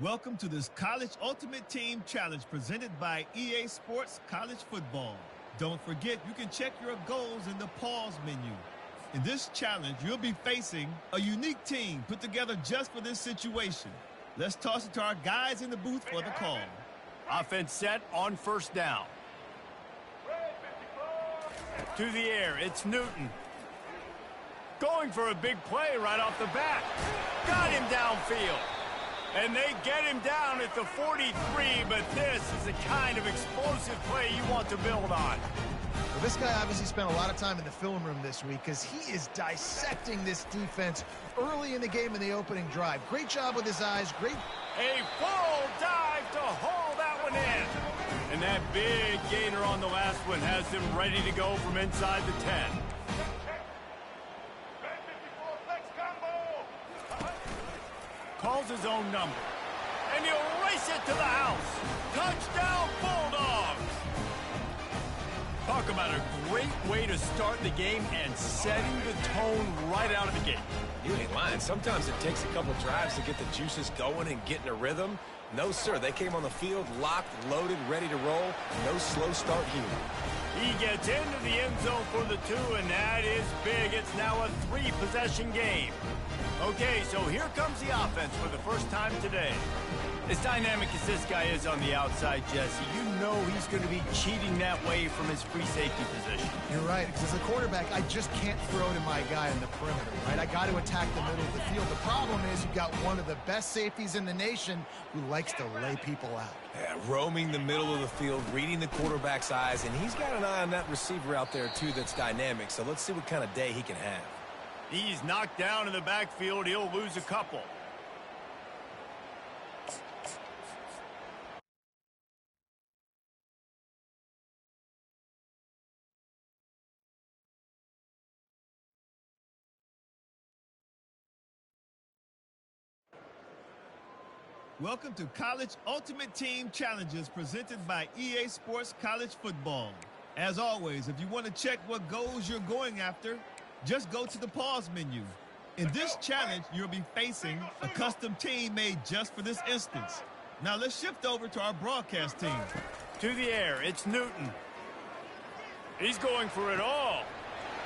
Welcome to this College Ultimate Team Challenge presented by EA Sports College Football. Don't forget, you can check your goals in the pause menu. In this challenge, you'll be facing a unique team put together just for this situation. Let's toss it to our guys in the booth for the call. Offense set on first down. To the air, it's Newton. Going for a big play right off the bat. Got him downfield. And they get him down at the 43, but this is the kind of explosive play you want to build on. Well, this guy obviously spent a lot of time in the film room this week because he is dissecting this defense early in the game in the opening drive. Great job with his eyes. Great. A full dive to haul that one in. And that big gainer on the last one has them ready to go from inside the 10. Calls his own number. And he'll race it to the house. Touchdown, Bulldogs! Talk about a great way to start the game and setting the tone right out of the gate. You ain't lying. Sometimes it takes a couple drives to get the juices going and get in a rhythm. No, sir. They came on the field locked, loaded, ready to roll. No slow start here. He gets into the end zone for the 2, and that is big. It's now a 3-possession game. Okay, so here comes the offense for the first time today. As dynamic as this guy is on the outside, Jesse, you know he's going to be cheating that way from his free safety position. You're right, because as a quarterback, I just can't throw to my guy in the perimeter, right? I got to attack the middle of the field. The problem is you've got one of the best safeties in the nation who likes to lay people out. Yeah, roaming the middle of the field, reading the quarterback's eyes, and he's got an eye on that receiver out there, too, that's dynamic. So let's see what kind of day he can have. He's knocked down in the backfield. He'll lose a couple. Welcome to College Ultimate Team Challenges presented by EA Sports College Football. As always, if you want to check what goals you're going after, just go to the pause menu. In this challenge, you'll be facing a custom team made just for this instance. Now let's shift over to our broadcast team. To the air, it's Newton. He's going for it all.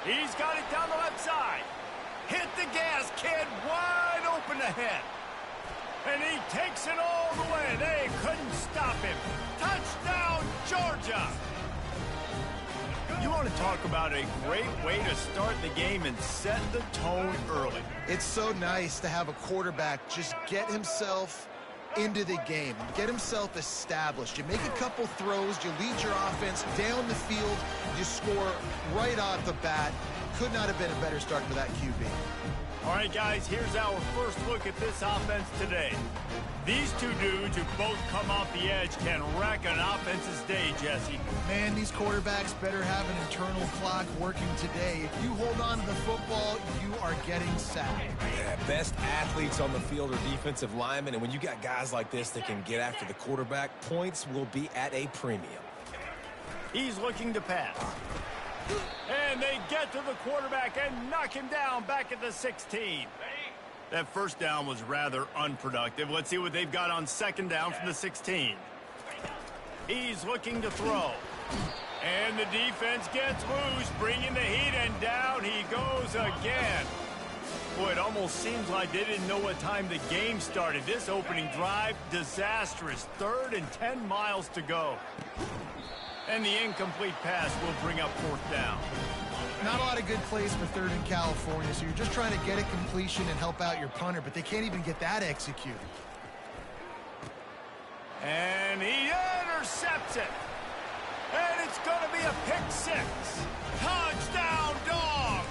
He's got it down the left side. Hit the gas, kid, wide open ahead. And he takes it all the way. They couldn't stop him. Touchdown, Georgia! You want to talk about a great way to start the game and set the tone early. It's so nice to have a quarterback just get himself into the game, get himself established. You make a couple throws, you lead your offense down the field, you score right off the bat. Could not have been a better start for that QB. All right, guys, here's our first look at this offense today. These two dudes who both come off the edge can wreck an offense's day, Jesse. Man, these quarterbacks better have an internal clock working today. If you hold on to the football, you are getting sacked. Yeah, best athletes on the field are defensive linemen, and when you got guys like this that can get after the quarterback, points will be at a premium. He's looking to pass. And they get to the quarterback and knock him down back at the 16. That first down was rather unproductive. Let's see what they've got on second down from the 16. He's looking to throw. And the defense gets loose, bringing the heat, and down he goes again. Boy, it almost seems like they didn't know what time the game started. This opening drive, disastrous. 3rd and 10 miles to go. And the incomplete pass will bring up 4th down. Not a lot of good plays for 3rd in California, so you're just trying to get a completion and help out your punter, but they can't even get that executed. And he intercepts it. And it's going to be a pick 6. Touchdown, Dogs!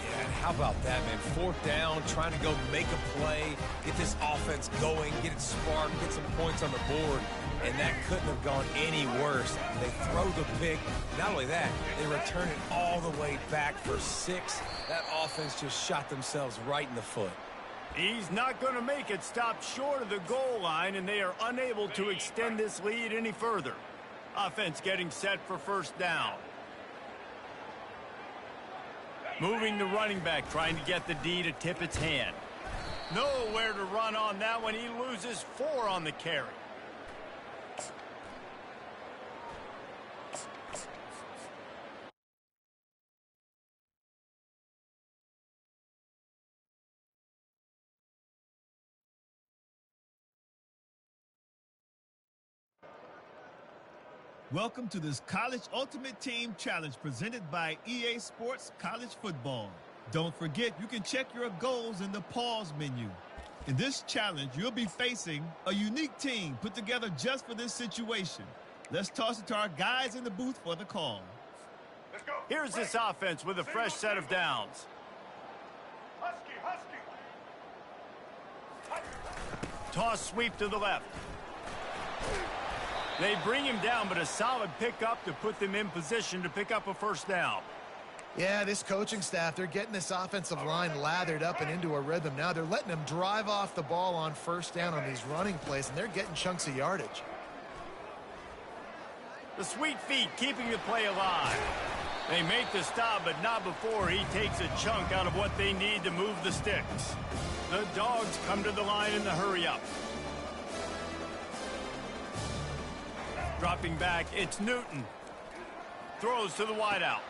Yeah, how about that, man? 4th down, trying to go make a play, get this offense going, get it sparked, get some points on the board. And that couldn't have gone any worse. They throw the pick. Not only that, they return it all the way back for 6. That offense just shot themselves right in the foot. He's not going to make it. Stop short of the goal line, and they are unable to extend this lead any further. Offense getting set for 1st down. Moving the running back, trying to get the D to tip its hand. Nowhere to run on that one. He loses 4 on the carry. Welcome to this College Ultimate Team Challenge presented by EA Sports College Football. Don't forget, you can check your goals in the pause menu. In this challenge, you'll be facing a unique team put together just for this situation. Let's toss it to our guys in the booth for the call. Let's go. Here's this offense with a fresh set of downs. Toss sweep to the left. They bring him down, but a solid pickup to put them in position to pick up a first down. Yeah, this coaching staff, they're getting this offensive line lathered up and into a rhythm. Now they're letting them drive off the ball on first down on these running plays, and they're getting chunks of yardage. The sweet feet keeping the play alive. They make the stop, but not before he takes a chunk out of what they need to move the sticks. The Dogs come to the line in the hurry-up. Dropping back, it's Newton. Throws to the wideout.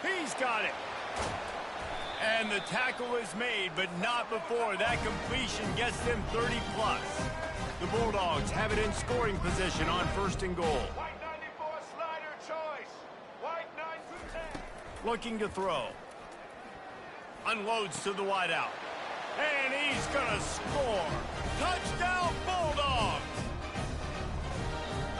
He's got it. And the tackle is made, but not before that completion gets them 30-plus. The Bulldogs have it in scoring position on 1st and goal. White 94 slider choice. White 9-10. Looking to throw. Unloads to the wideout. And he's going to score. Touchdown, Bulldogs!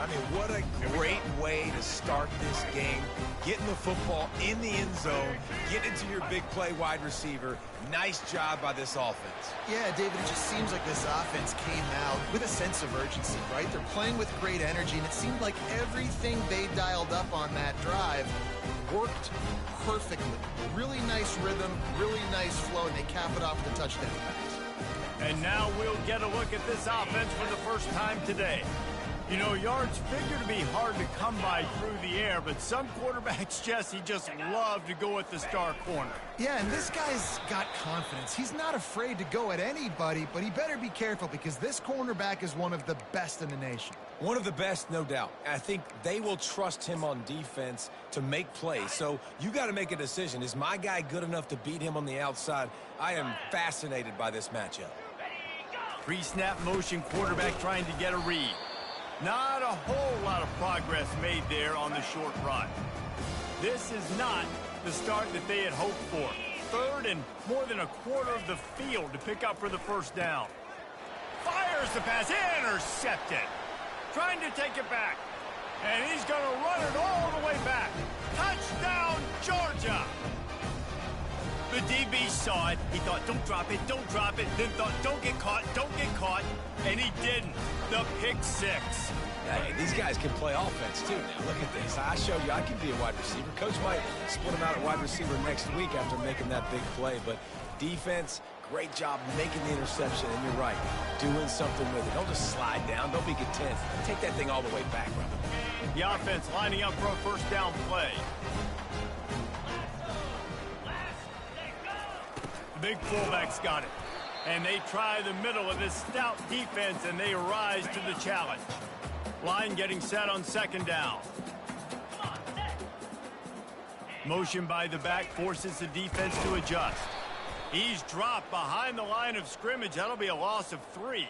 I mean, what a great way to start this game. Getting the football in the end zone, get into your big play wide receiver. Nice job by this offense. Yeah, David, it just seems like this offense came out with a sense of urgency, right? They're playing with great energy, and it seemed like everything they dialed up on that drive worked perfectly. Really nice rhythm, really nice flow, and they cap it off with a touchdown pass. And now we'll get a look at this offense for the first time today. You know, yards figure to be hard to come by through the air, but some quarterbacks, Jesse, just love to go at the star corner. Yeah, and this guy's got confidence. He's not afraid to go at anybody, but he better be careful because this cornerback is one of the best in the nation. One of the best, no doubt. I think they will trust him on defense to make plays. So you got to make a decision. Is my guy good enough to beat him on the outside? I am fascinated by this matchup. Pre-snap motion quarterback trying to get a read. Not a whole lot of progress made there on the short run. This is not the start that they had hoped for. 3rd and more than a quarter of the field to pick up for the first down. Fires the pass, intercepted. Trying to take it back. And he's going to run it all the way back. Touchdown, Georgia! The DB saw it. He thought, don't drop it, don't drop it. Then thought, don't get caught, don't get caught. And he didn't. The pick 6. Hey, these guys can play offense, too. Now, look at this. I show you I can be a wide receiver. Coach might split him out at wide receiver next week after making that big play. But defense, great job making the interception. And you're right, doing something with it. Don't just slide down. Don't be content. Take that thing all the way back, brother. The offense lining up for a first down play. The big fullback's got it. And they try the middle of this stout defense, and they rise to the challenge. Line getting set on 2nd down. Motion by the back forces the defense to adjust. He's dropped behind the line of scrimmage. That'll be a loss of 3.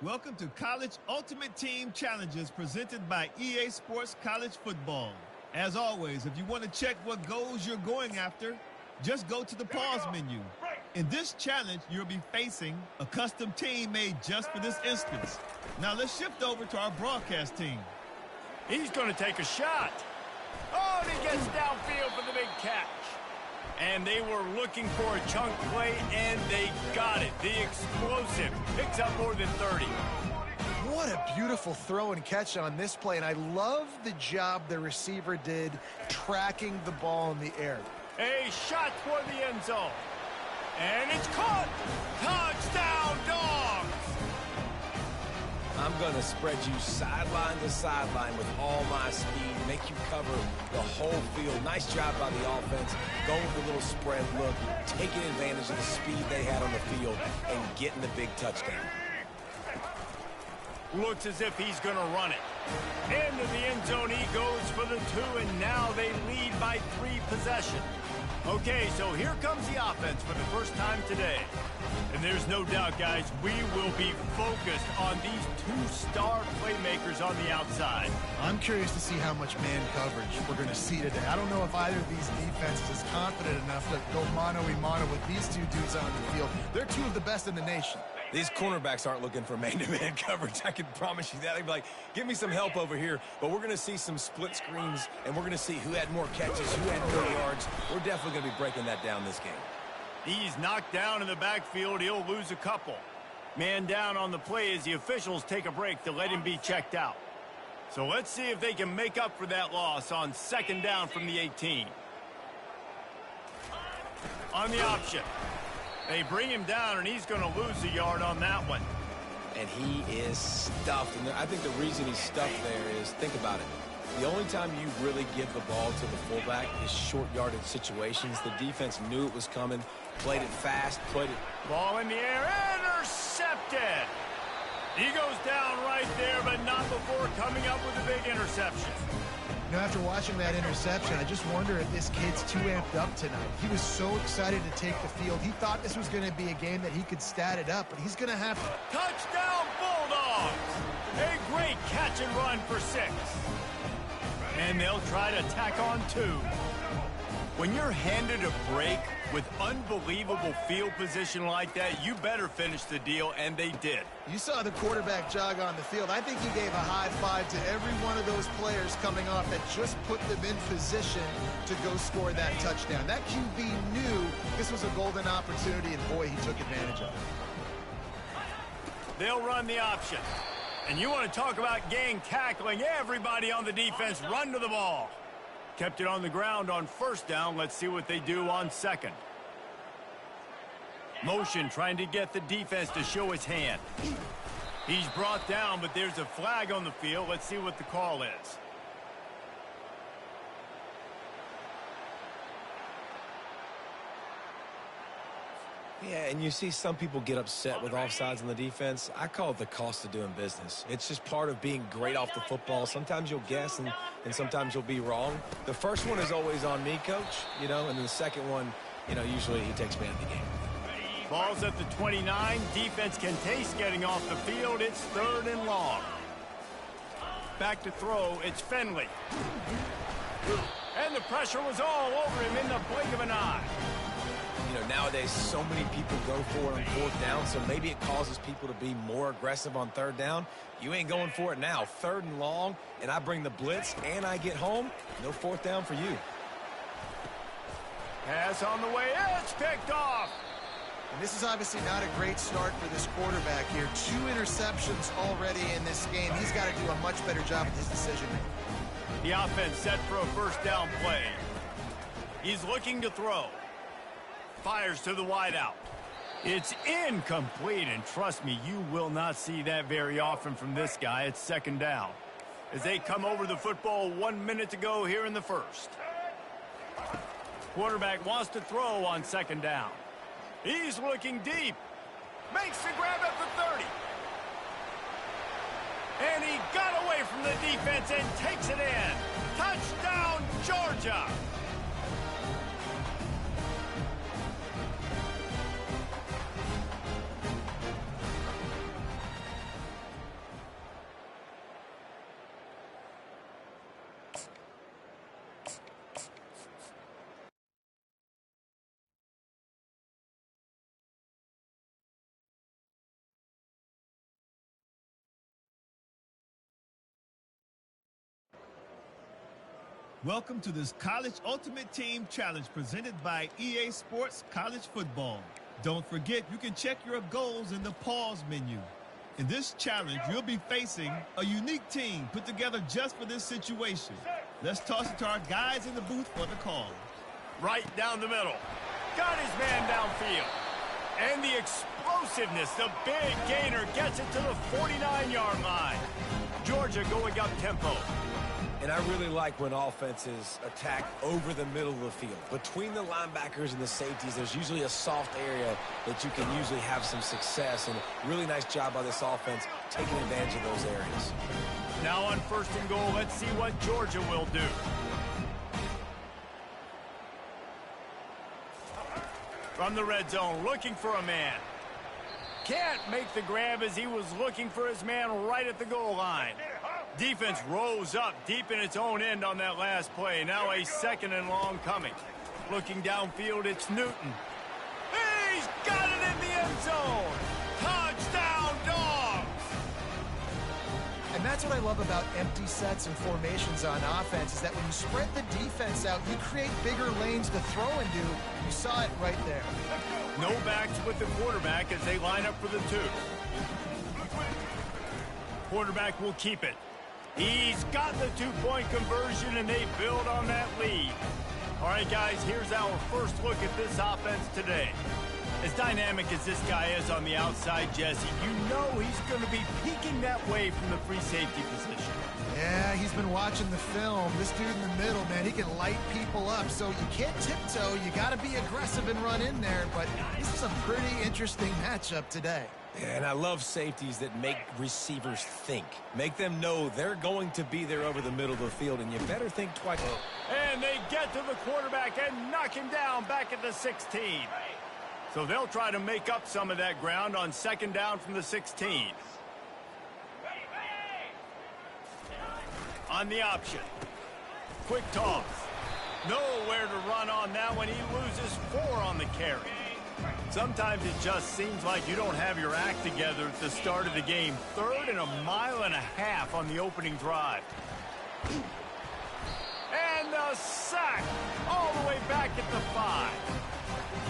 Welcome to College Ultimate Team Challenges presented by EA Sports College Football. As always, if you want to check what goals you're going after, just go to the pause menu. In this challenge, you'll be facing a custom team made just for this instance. Now let's shift over to our broadcast team. He's going to take a shot. Oh, and he gets downfield for the big catch. And they were looking for a chunk play, and they got it. The explosive picks up more than 30. What a beautiful throw and catch on this play, and I love the job the receiver did tracking the ball in the air. A shot toward the end zone. And it's caught. Touchdown, Dogs! I'm going to spread you sideline to sideline with all my speed, make you cover the whole field. Nice job by the offense, going with a little spread look, taking advantage of the speed they had on the field, and getting the big touchdown. Looks as if he's going to run it. Into the end zone he goes for the 2, and now they lead by 3 possessions. Okay, so here comes the offense for the first time today. And there's no doubt, guys, we will be focused on these 2 star playmakers on the outside. I'm curious to see how much man coverage we're going to see today. I don't know if either of these defenses is confident enough to go mano-a-mano with these 2 dudes on the field. They're 2 of the best in the nation. These cornerbacks aren't looking for man-to-man coverage. I can promise you that. They'd be like, give me some help over here. But we're going to see some split screens, and we're going to see who had more catches, who had more yards. We're definitely going to be breaking that down this game. He's knocked down in the backfield. He'll lose a couple. Man down on the play as the officials take a break to let him be checked out. So let's see if they can make up for that loss on 2nd down from the 18. On the option. They bring him down, and he's going to lose a yard on that one. And he is stuffed. And I think the reason he's stuffed there is, think about it. The only time you really give the ball to the fullback is short yardage situations. The defense knew it was coming, played it fast, played it. Ball in the air, intercepted. He goes down right there, but not before coming up with a big interception. You know, after watching that interception, I just wonder if this kid's too amped up tonight. He was so excited to take the field. He thought this was going to be a game that he could stat it up, but he's going to have to. Touchdown, Bulldogs! A great catch and run for 6. And they'll try to tack on 2. When you're handed a break with unbelievable field position like that, you better finish the deal, and they did. You saw the quarterback jog on the field. I think he gave a high five to every one of those players coming off that just put them in position to go score that touchdown. That QB knew this was a golden opportunity, and boy, he took advantage of it. They'll run the option. And you want to talk about gang tackling. Everybody on the defense run to the ball. Kept it on the ground on 1st down. Let's see what they do on 2nd. Motion trying to get the defense to show his hand. He's brought down, but there's a flag on the field. Let's see what the call is. Yeah, and you see some people get upset with offsides on the defense. I call it the cost of doing business. It's just part of being great off the football. Sometimes you'll guess, and sometimes you'll be wrong. The first one is always on me, Coach, and then the second one, usually he takes me out of the game. Ball's at the 29. Defense can taste getting off the field. It's 3rd and long. Back to throw. It's Finley. And the pressure was all over him in the blink of an eye. Nowadays, so many people go for it on 4th down, so maybe it causes people to be more aggressive on 3rd down. You ain't going for it now. 3rd and long, and I bring the blitz, and I get home. No 4th down for you. Pass on the way. It's picked off. And this is obviously not a great start for this quarterback here. 2 interceptions already in this game. He's got to do a much better job with his decision-making. The offense set for a 1st down play. He's looking to throw. Fires to the wideout. It's incomplete, and trust me, you will not see that very often from this guy. It's 2nd down. As they come over the football 1 minute to go here in the 1st. Quarterback wants to throw on 2nd down. He's looking deep. Makes the grab at the 30. And he got away from the defense and takes it in. Touchdown, Georgia! Welcome to this College Ultimate Team Challenge presented by EA Sports College Football. Don't forget, you can check your goals in the pause menu. In this challenge, you'll be facing a unique team put together just for this situation. Let's toss it to our guys in the booth for the call. Right down the middle. Got his man downfield. And the explosiveness, the big gainer gets it to the 49-yard line. Georgia going up tempo. And I really like when offenses attack over the middle of the field. Between the linebackers and the safeties, there's usually a soft area that you can usually have some success. And really nice job by this offense taking advantage of those areas. Now on 1st and goal, let's see what Georgia will do. From the red zone, looking for a man. Can't make the grab as he was looking for his man right at the goal line. Defense rose up deep in its own end on that last play. Now a 2nd and long coming. Looking downfield, it's Newton. He's got it in the end zone. Touchdown, Dogs! And that's what I love about empty sets and formations on offense, is that when you spread the defense out, you create bigger lanes to throw into. You saw it right there. No backs with the quarterback as they line up for the 2. Quarterback will keep it. He's got the 2-point conversion, and they build on that lead. All right, guys, here's our first look at this offense today. As dynamic as this guy is on the outside, Jesse, you know he's going to be peeking that way from the free safety position. Yeah, he's been watching the film. This dude in the middle, man, he can light people up. So you can't tiptoe. You got to be aggressive and run in there. But this is a pretty interesting matchup today. And I love safeties that make receivers think. Make them know they're going to be there over the middle of the field, and you better think twice. And they get to the quarterback and knock him down back at the 16. So they'll try to make up some of that ground on 2nd down from the 16. On the option. Quick toss. Nowhere to run on that one. He loses 4 on the carry. Sometimes it just seems like you don't have your act together at the start of the game. 3rd and a mile and a half on the opening drive. And the sack all the way back at the 5.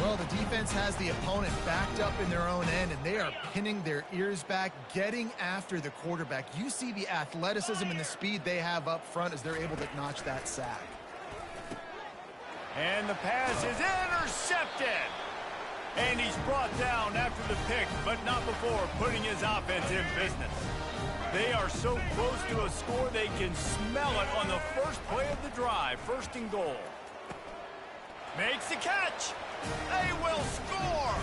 Well, the defense has the opponent backed up in their own end, and they are pinning their ears back, getting after the quarterback. You see the athleticism and the speed they have up front as they're able to notch that sack. And the pass is intercepted. And he's brought down after the pick, but not before putting his offense in business. They are so close to a score they can smell it on the first play of the drive. 1st and goal. Makes the catch. They will score.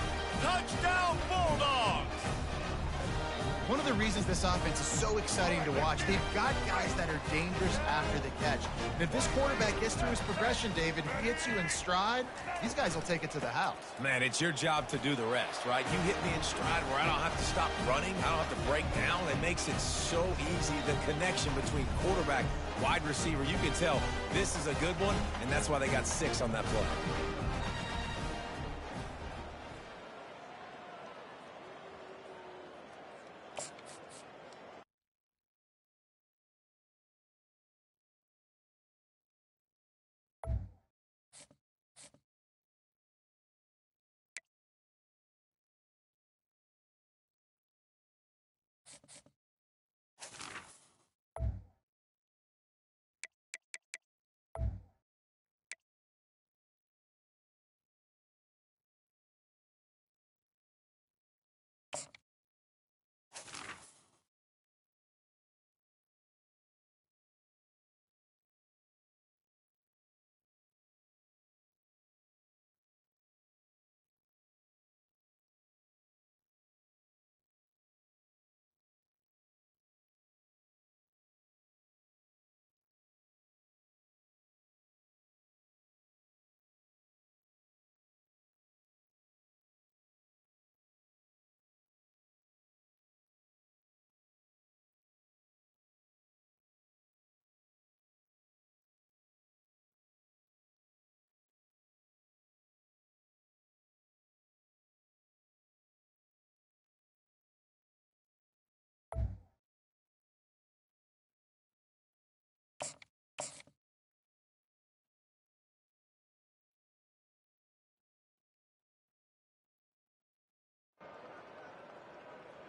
Touchdown, Bulldogs. One of the reasons this offense is so exciting to watch, they've got guys that are dangerous after the catch. And if this quarterback gets through his progression, David, if he hits you in stride, these guys will take it to the house. Man, it's your job to do the rest, right? You hit me in stride where I don't have to stop running. I don't have to break down. It makes it so easy, the connection between quarterback, wide receiver. You can tell this is a good one, and that's why they got 6 on that play.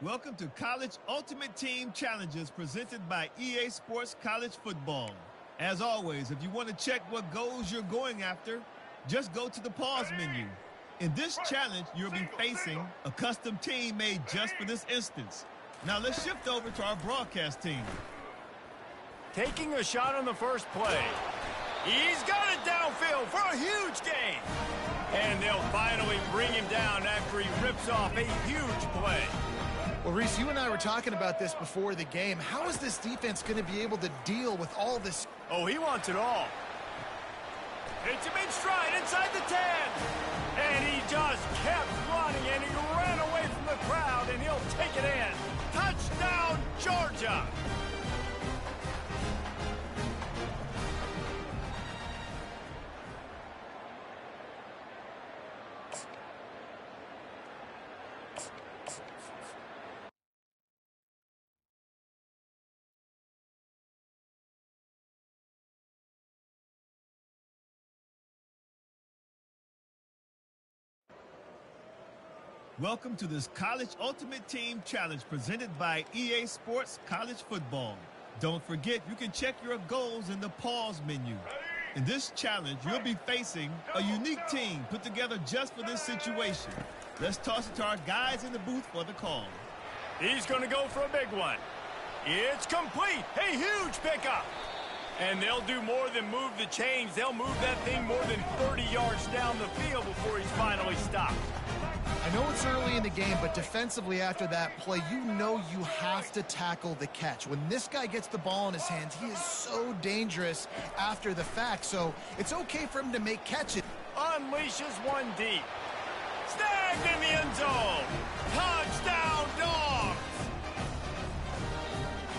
Welcome to College Ultimate Team Challenges presented by EA Sports College Football. As always, if you want to check what goals you're going after, just go to the pause menu. In this challenge, you'll be facing a custom team made just for this instance. Now let's shift over to our broadcast team. Taking a shot on the first play. He's got it downfield for a huge gain. And they'll finally bring him down after he rips off a huge play. Well, Reese, you and I were talking about this before the game. How is this defense going to be able to deal with all this? Oh, he wants it all. Hits him in stride inside the 10. And he just kept running, and he ran away from the crowd, and he'll take it in. Touchdown, Georgia! Welcome to this College Ultimate Team Challenge presented by EA Sports College Football. Don't forget, you can check your goals in the pause menu. In this challenge, you'll be facing a unique team put together just for this situation. Let's toss it to our guys in the booth for the call. He's going to go for a big one. It's complete. A huge pickup. And they'll do more than move the chains. They'll move that thing more than 30 yards down the field before he's finally stopped. I know it's early in the game, but defensively after that play, you know you have to tackle the catch. When this guy gets the ball in his hands, he is so dangerous after the fact, so it's okay for him to make catches. Unleashes one deep. Snagged in the end zone. Touchdown, Dogs!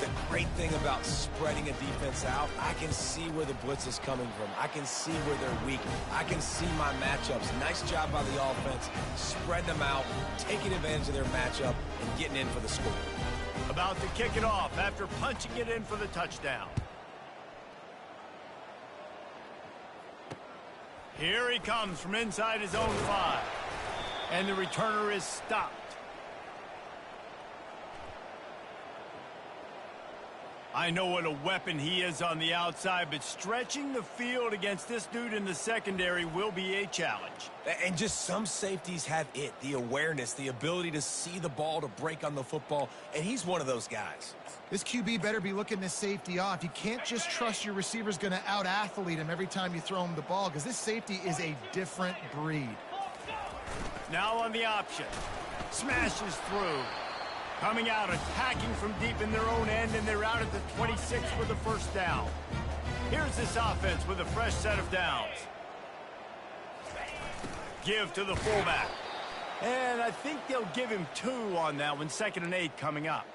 The great thing about spreading a defense out, I can see where the blitz is coming from. I can see where they're weak. I can see my matchups. Nice job by the offense. Spread them out, taking advantage of their matchup, and getting in for the score. About to kick it off after punching it in for the touchdown. Here he comes from inside his own 5. And the returner is stopped. I know what a weapon he is on the outside, but stretching the field against this dude in the secondary will be a challenge. And just some safeties have it, the awareness, the ability to see the ball, to break on the football, and he's one of those guys. This QB better be looking this safety off. You can't just trust your receiver's going to out-athlete him every time you throw him the ball, because this safety is a different breed. Now on the option. Smashes through. Coming out, attacking from deep in their own end, and they're out at the 26 for the first down. Here's this offense with a fresh set of downs. Give to the fullback. And I think they'll give him 2 on that one. 2nd and 8 coming up.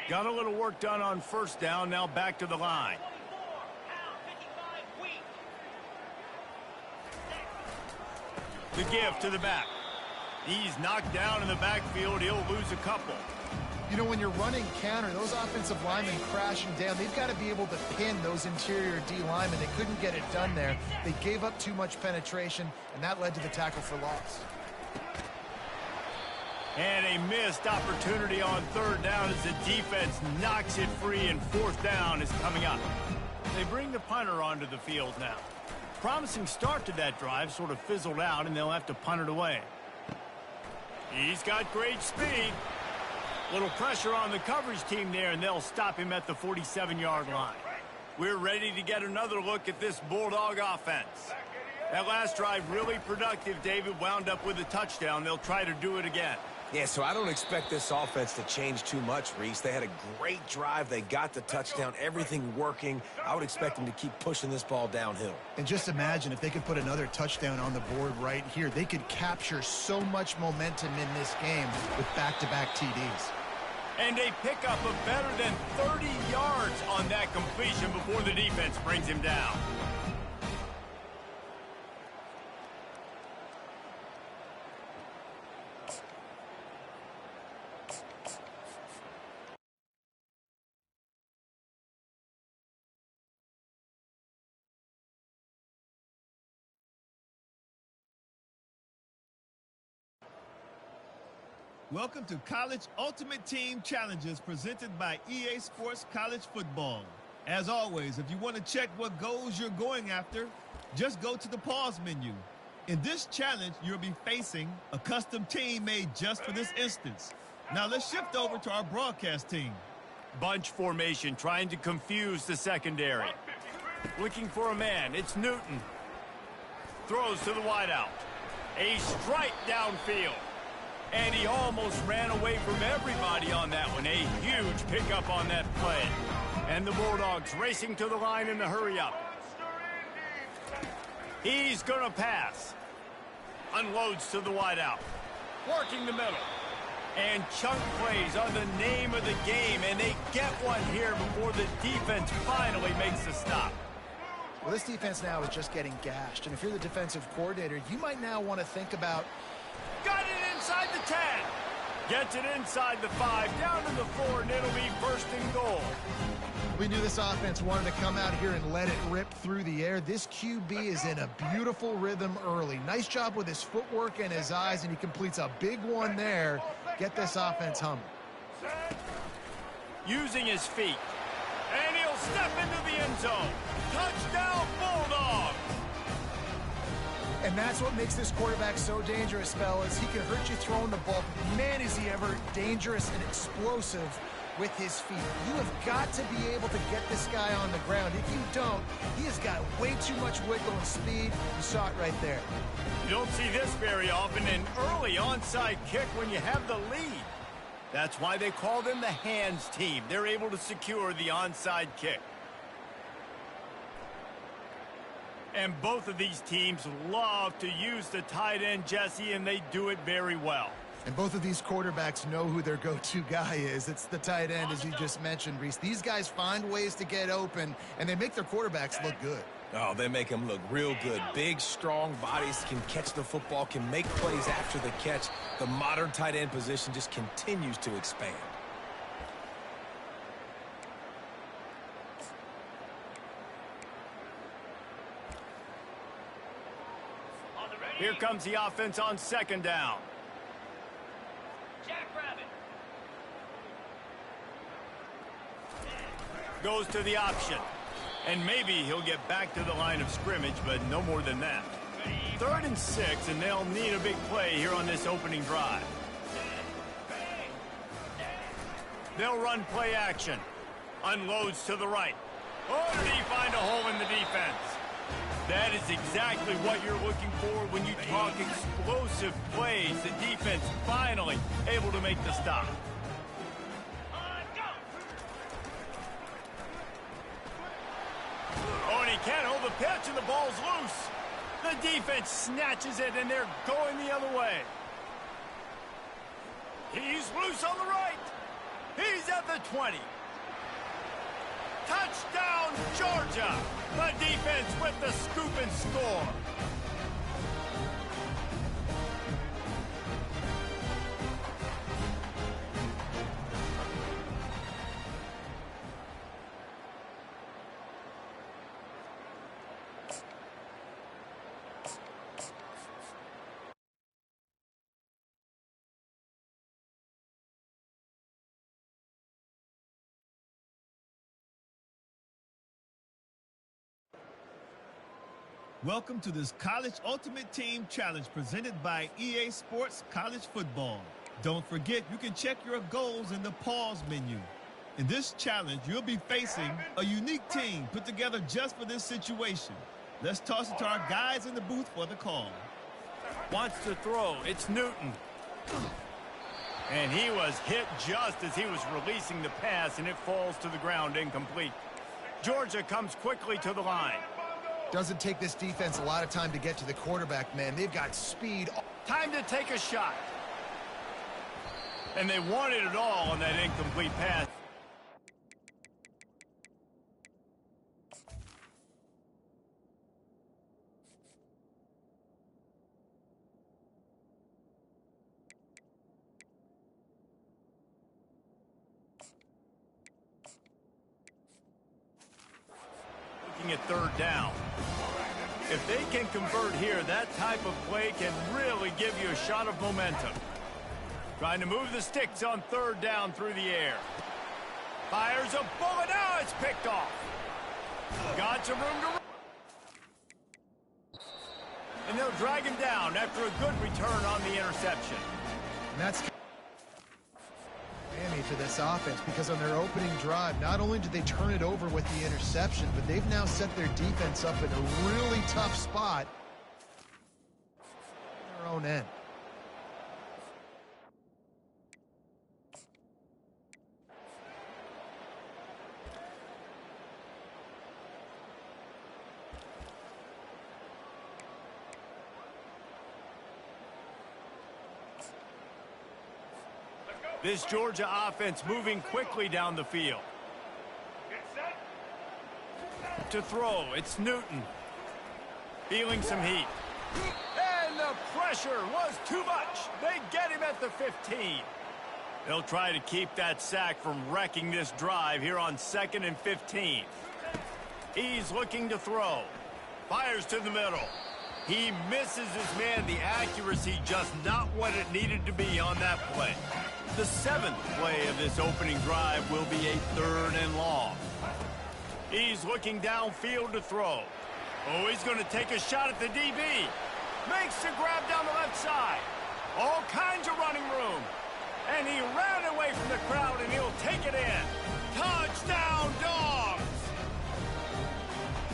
Got a little work done on first down, now back to the line. The give to the back. He's knocked down in the backfield. He'll lose a couple. You know, when you're running counter, those offensive linemen crashing down, they've got to be able to pin those interior D linemen. They couldn't get it done there. They gave up too much penetration, and that led to the tackle for loss. And a missed opportunity on 3rd down as the defense knocks it free, and 4th down is coming up. They bring the punter onto the field now. Promising start to that drive, sort of fizzled out, and they'll have to punt it away. He's got great speed. Little pressure on the coverage team there, and they'll stop him at the 47-yard line. We're ready to get another look at this Bulldog offense. That last drive really productive. David wound up with a touchdown. They'll try to do it again. Yeah, so I don't expect this offense to change too much, Reese. They had a great drive. They got the touchdown, everything working. I would expect them to keep pushing this ball downhill. And just imagine if they could put another touchdown on the board right here. They could capture so much momentum in this game with back-to-back TDs. And a pickup of better than 30 yards on that completion before the defense brings him down. Welcome to College Ultimate Team Challenges presented by EA Sports College Football. As always, if you want to check what goals you're going after, just go to the pause menu. In this challenge, you'll be facing a custom team made just for this instance. Now let's shift over to our broadcast team. Bunch formation, trying to confuse the secondary. Looking for a man, it's Newton. Throws to the wideout. A strike downfield. And he almost ran away from everybody on that one. A huge pickup on that play. And the Bulldogs racing to the line in the hurry-up. He's going to pass. Unloads to the wideout. Working the middle. And chunk plays on the name of the game. And they get one here before the defense finally makes the stop. Well, this defense now is just getting gashed. And if you're the defensive coordinator, you might now want to think about... Got it inside the 10. Gets it inside the 5, down to the 4, and it'll be first and goal. We knew this offense wanted to come out here and let it rip through the air. This QB is in a beautiful rhythm early. Nice job with his footwork and his eyes, and he completes a big one there. Get this offense humming. Using his feet. And he'll step into the end zone. Touchdown, Bulldog! And that's what makes this quarterback so dangerous, fellas. He can hurt you throwing the ball, but man, is he ever dangerous and explosive with his feet. You have got to be able to get this guy on the ground. If you don't, he has got way too much wiggle and speed. You saw it right there. You don't see this very often, an early onside kick when you have the lead. That's why they call them the hands team. They're able to secure the onside kick. And both of these teams love to use the tight end, Jesse, and they do it very well. And both of these quarterbacks know who their go-to guy is. It's the tight end, as you just mentioned, Reese. These guys find ways to get open, and they make their quarterbacks look good. Oh, they make them look real good. Big, strong bodies, can catch the football, can make plays after the catch. The modern tight end position just continues to expand. Here comes the offense on second down. Goes to the option. And maybe he'll get back to the line of scrimmage, but no more than that. 3rd and 6, and they'll need a big play here on this opening drive. They'll run play action. Unloads to the right. Oh, did he find a hole in the defense? That is exactly what you're looking for when you talk explosive plays. The defense finally able to make the stop. Oh, and he can't hold the pitch, and the ball's loose. The defense snatches it, and they're going the other way. He's loose on the right. He's at the 20. Touchdown, Georgia! The defense with the scoop and score. Welcome to this College Ultimate Team Challenge presented by EA Sports College Football. Don't forget, you can check your goals in the pause menu. In this challenge, you'll be facing a unique team put together just for this situation. Let's toss it to our guys in the booth for the call. Wants to throw. It's Newton. And he was hit just as he was releasing the pass, and it falls to the ground incomplete. Georgia comes quickly to the line. Doesn't take this defense a lot of time to get to the quarterback, man. They've got speed. Time to take a shot. And they wanted it all on that incomplete pass. Looking at 3rd down. If they can convert here, that type of play can really give you a shot of momentum. Trying to move the sticks on third down through the air. Fires a bullet. Now it's picked off. Got some room to run. And they'll drag him down after a good return on the interception. And that's Miami for this offense, because on their opening drive, not only did they turn it over with the interception, but they've now set their defense up in a really tough spot on their own end. This Georgia offense moving quickly down the field. To throw, it's Newton. Feeling some heat. And the pressure was too much. They get him at the 15. They'll try to keep that sack from wrecking this drive here on 2nd and 15. He's looking to throw. Fires to the middle. He misses his man. The accuracy just not what it needed to be on that play. The 7th play of this opening drive will be a 3rd and long. He's looking downfield to throw. Oh, he's going to take a shot at the DB. Makes the grab down the left side. All kinds of running room. And he ran away from the crowd, and he'll take it in. Touchdown, Dogs!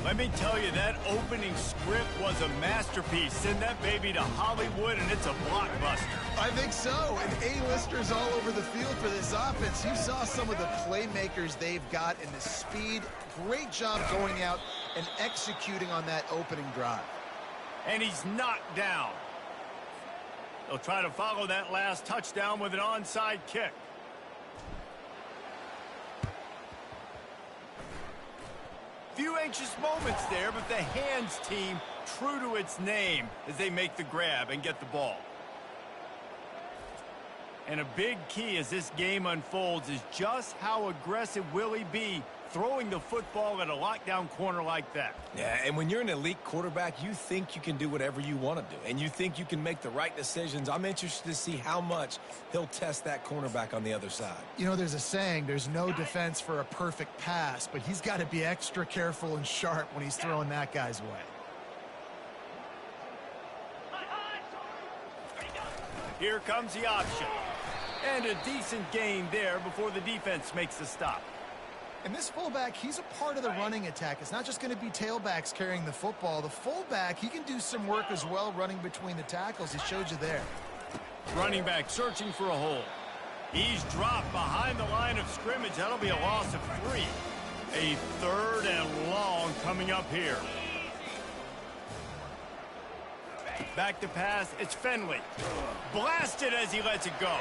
Let me tell you, that opening script was a masterpiece. Send that baby to Hollywood, and it's a blockbuster. I think so, and A-listers all over the field for this offense. You saw some of the playmakers they've got and the speed. Great job going out and executing on that opening drive. And he's knocked down. They'll try to follow that last touchdown with an onside kick. Few anxious moments there, but the hands team true to its name as they make the grab and get the ball. And a big key as this game unfolds is just how aggressive will he be throwing the football at a lockdown corner like that. Yeah, and when you're an elite quarterback, you think you can do whatever you want to do, and you think you can make the right decisions. I'm interested to see how much he'll test that cornerback on the other side. You know, there's a saying, there's no defense for a perfect pass, but he's got to be extra careful and sharp when he's throwing that guy's way. Here comes the option. And a decent gain there before the defense makes the stop. And this fullback, he's a part of the running attack. It's not just going to be tailbacks carrying the football. The fullback, he can do some work as well running between the tackles. He showed you there. Running back searching for a hole. He's dropped behind the line of scrimmage. That'll be a loss of 3. A 3rd and long coming up here. Back to pass, it's Finley. Blasted as he lets it go.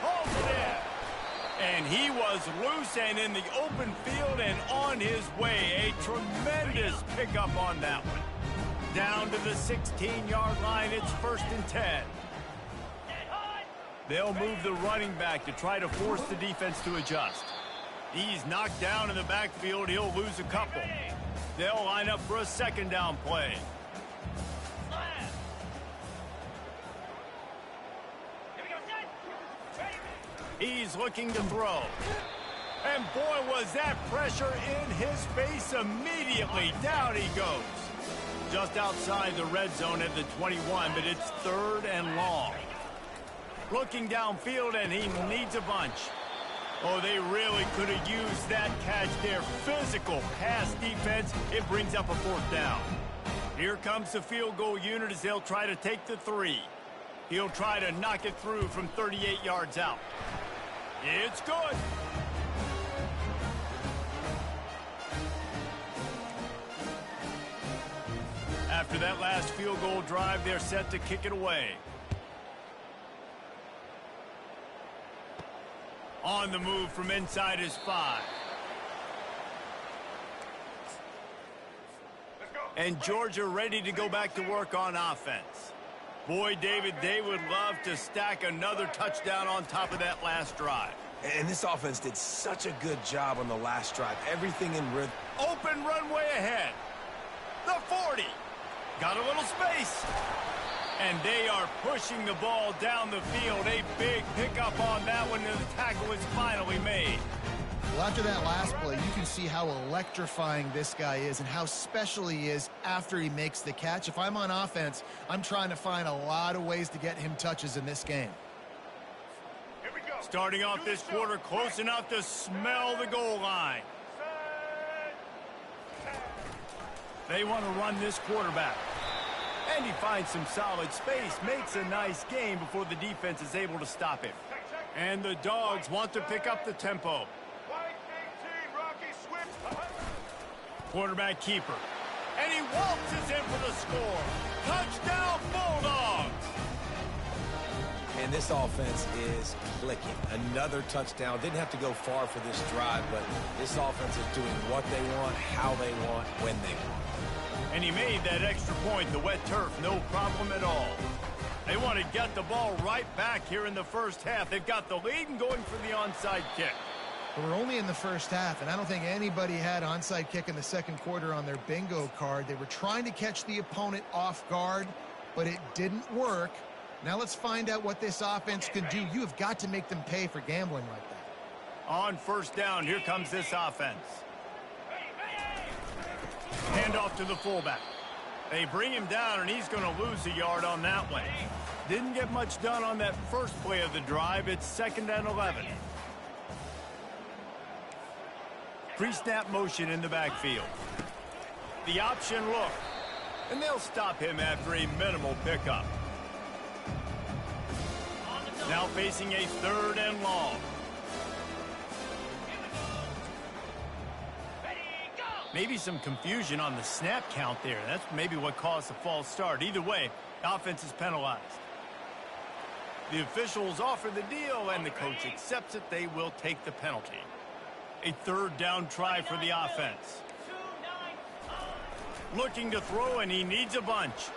Holds it in. And he was loose and in the open field and on his way. A tremendous pickup on that one. Down to the 16-yard line, it's 1st and 10. They'll move the running back to try to force the defense to adjust. He's knocked down in the backfield. He'll lose a couple. They'll line up for a 2nd down play. He's looking to throw. And boy, was that pressure in his face immediately. Down he goes. Just outside the red zone at the 21, but it's 3rd and long. Looking downfield, and he needs a bunch. Oh, they really could have used that catch there. Physical pass defense. It brings up a 4th down. Here comes the field goal unit as they'll try to take the 3. He'll try to knock it through from 38 yards out. It's good. After that last field goal drive, they're set to kick it away. On the move from inside his 5. And Georgia ready to go back to work on offense. Boy, David, they would love to stack another touchdown on top of that last drive. And this offense did such a good job on the last drive. Everything in rhythm. Open runway ahead. The 40. Got a little space. And they are pushing the ball down the field. A big pickup on that one, and the tackle is finally made. Well, after that last play, you can see how electrifying this guy is and how special he is after he makes the catch. If I'm on offense, I'm trying to find a lot of ways to get him touches in this game. Here we go. Starting off this quarter close enough to smell the goal line. They want to run this quarterback. And he finds some solid space, makes a nice game before the defense is able to stop him. And the Dogs want to pick up the tempo. White 18, Rocky Swift. Quarterback keeper. And he waltzes in for the score. Touchdown, Bulldogs! And this offense is clicking. Another touchdown. Didn't have to go far for this drive, but this offense is doing what they want, how they want, when they want. And he made that extra point, the wet turf, no problem at all. They want to get the ball right back here in the first half. They've got the lead and going for the onside kick. We're only in the first half, and I don't think anybody had onside kick in the second quarter on their bingo card. They were trying to catch the opponent off guard, but it didn't work. Now let's find out what this offense can do. You have got to make them pay for gambling like that. On first down, here comes this offense. Hand off to the fullback. They bring him down, and he's going to lose a yard on that one. Didn't get much done on that first play of the drive. It's 2nd and 11. Pre-snap motion in the backfield. The option look. And they'll stop him after a minimal pickup. Now facing a 3rd and long. Maybe some confusion on the snap count there. That's maybe what caused the false start. Either way, the offense is penalized. The officials offer the deal, and the coach accepts it. They will take the penalty. A 3rd down try for the offense. Looking to throw, and he needs a bunch.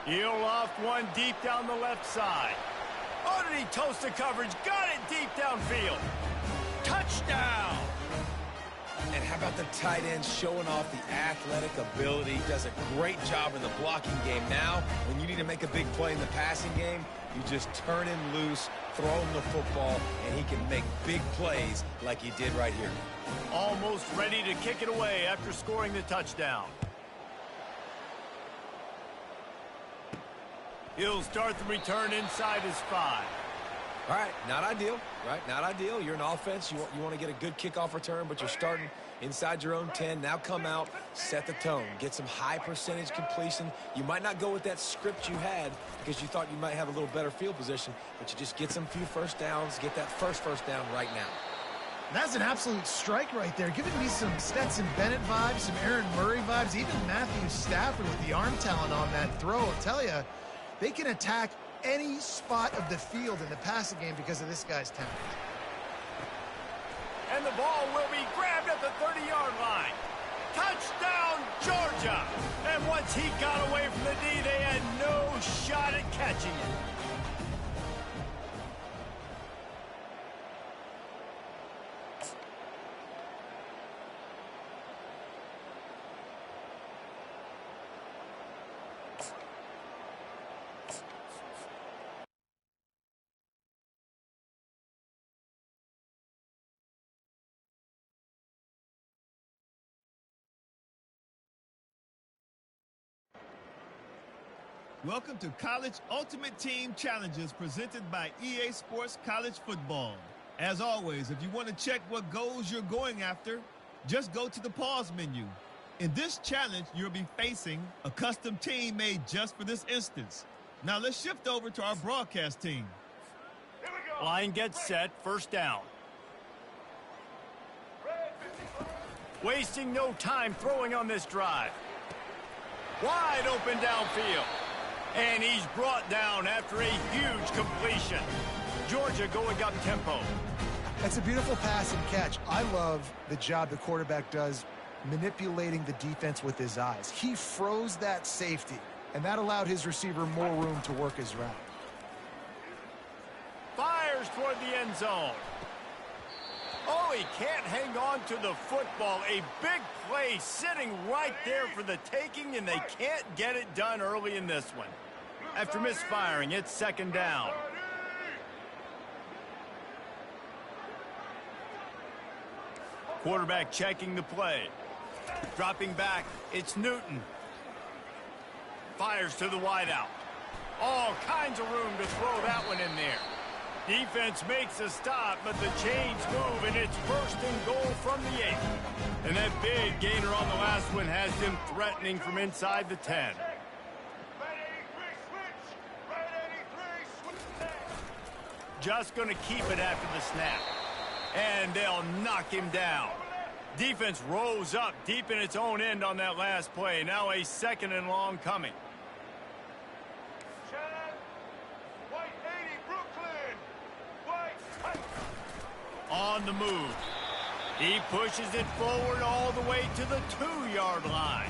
He'll loft one deep down the left side. Oh, did he toast the coverage? Got it deep downfield. Touchdown! And how about the tight end showing off the athletic ability? Does a great job in the blocking game. Now, when you need to make a big play in the passing game, you just turn him loose, throw him the football, and he can make big plays like he did right here. Almost ready to kick it away after scoring the touchdown. He'll start the return inside his 5. All right, not ideal, right? Not ideal. You're an offense. You want to get a good kickoff return, but you're starting inside your own 10. Now come out, set the tone, get some high percentage completion. You might not go with that script you had because you thought you might have a little better field position, but you just get some few first downs, get that first down right now. That's an absolute strike right there, giving me some Stetson Bennett vibes, some Aaron Murray vibes, even Matthew Stafford with the arm talent on that throw. I'll tell you, they can attack any spot of the field in the passing game because of this guy's talent. And the ball will be grabbed at the 30-yard line. Touchdown, Georgia! And once he got away from the D, they had no shot at catching it. Welcome to College Ultimate Team Challenges presented by EA Sports College Football. As always, if you want to check what goals you're going after, just go to the pause menu. In this challenge, you'll be facing a custom team made just for this instance. Now let's shift over to our broadcast team. Here we go. Line gets set, first down. Wasting no time throwing on this drive. Wide open downfield. And he's brought down after a huge completion. Georgia going up tempo. That's a beautiful pass and catch. I love the job the quarterback does manipulating the defense with his eyes. He froze that safety, and that allowed his receiver more room to work his route. Fires toward the end zone. Oh, he can't hang on to the football. A big play sitting right there for the taking, and they can't get it done early in this one. After misfiring, it's second down. Quarterback checking the play. Dropping back, it's Newton. Fires to the wideout. All kinds of room to throw that one in there. Defense makes a stop, but the chains move, and it's first and goal from the 8. And that big gainer on the last one has them threatening from inside the 10. Just going to keep it after the snap. And they'll knock him down. Defense rose up deep in its own end on that last play. Now a second and long coming. On the move. He pushes it forward all the way to the 2-yard line.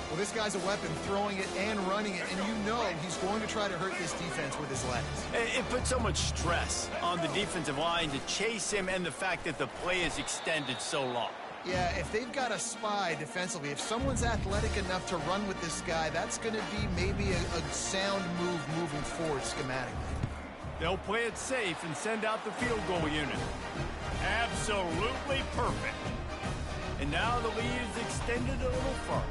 Well, this guy's a weapon, throwing it and running it, and you know he's going to try to hurt this defense with his legs. It puts so much stress on the defensive line to chase him, and the fact that the play is extended so long. Yeah, if they've got a spy defensively, if someone's athletic enough to run with this guy, that's going to be maybe a sound move moving forward schematically. They'll play it safe and send out the field goal unit. Absolutely perfect. And now the lead is extended a little further.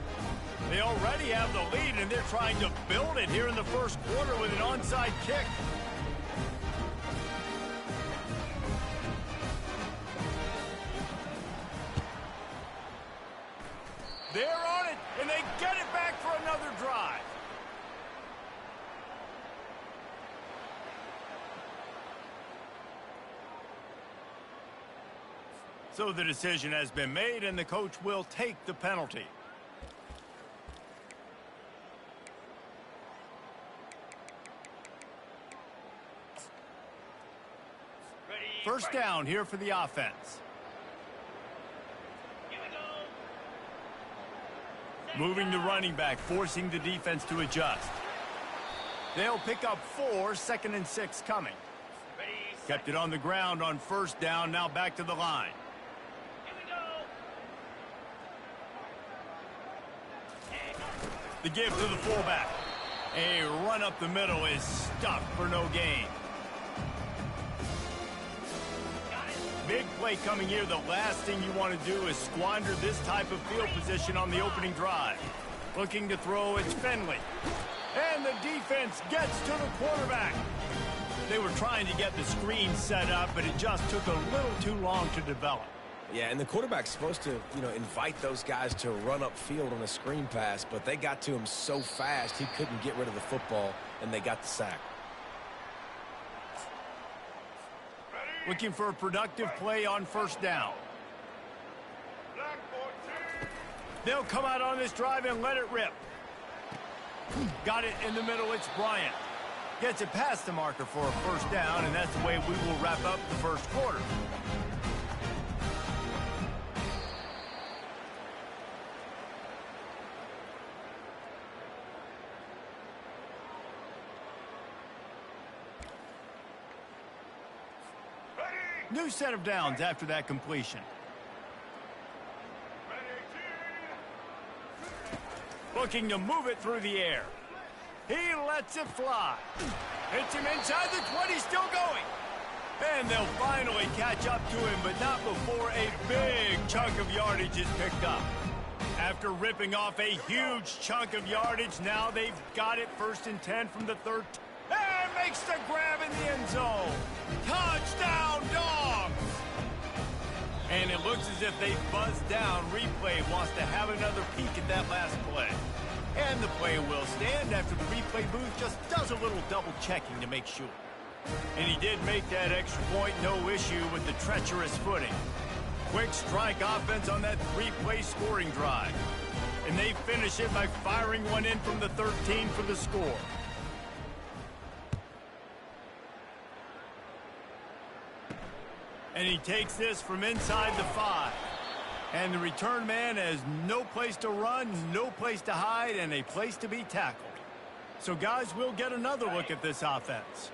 They already have the lead, and they're trying to build it here in the first quarter with an onside kick. They're on it, and they get it back for another drive. So the decision has been made, and the coach will take the penalty. First down here for the offense. Moving the running back, forcing the defense to adjust. They'll pick up 4, 2nd and 6 coming. Kept it on the ground on first down, now back to the line. The give to the fullback. A run up the middle is stuck for no gain. Big play coming here. The last thing you want to do is squander this type of field position on the opening drive. Looking to throw, it's Finley. And the defense gets to the quarterback. They were trying to get the screen set up, but it just took a little too long to develop. Yeah, and the quarterback's supposed to, invite those guys to run upfield on a screen pass, but they got to him so fast he couldn't get rid of the football, and they got the sack. Looking for a productive play on first down. They'll come out on this drive and let it rip. Got it in the middle, it's Bryant. Gets it past the marker for a first down, and that's the way we will wrap up the first quarter. New set of downs after that completion. Looking to move it through the air. He lets it fly. Hits him inside the 20, still going. And they'll finally catch up to him, but not before a big chunk of yardage is picked up. After ripping off a huge chunk of yardage, now they've got it 1st and 10 from the 13. And makes the grab in the end zone. Touchdown, Dogs! And it looks as if they buzzed down. Replay wants to have another peek at that last play. And the play will stand after the replay booth just does a little double checking to make sure. And he did make that extra point, no issue with the treacherous footing. Quick strike offense on that 3-play scoring drive. And they finish it by firing one in from the 13 for the score. And he takes this from inside the 5. And the return man has no place to run, no place to hide, and a place to be tackled. So, guys, we'll get another look at this offense.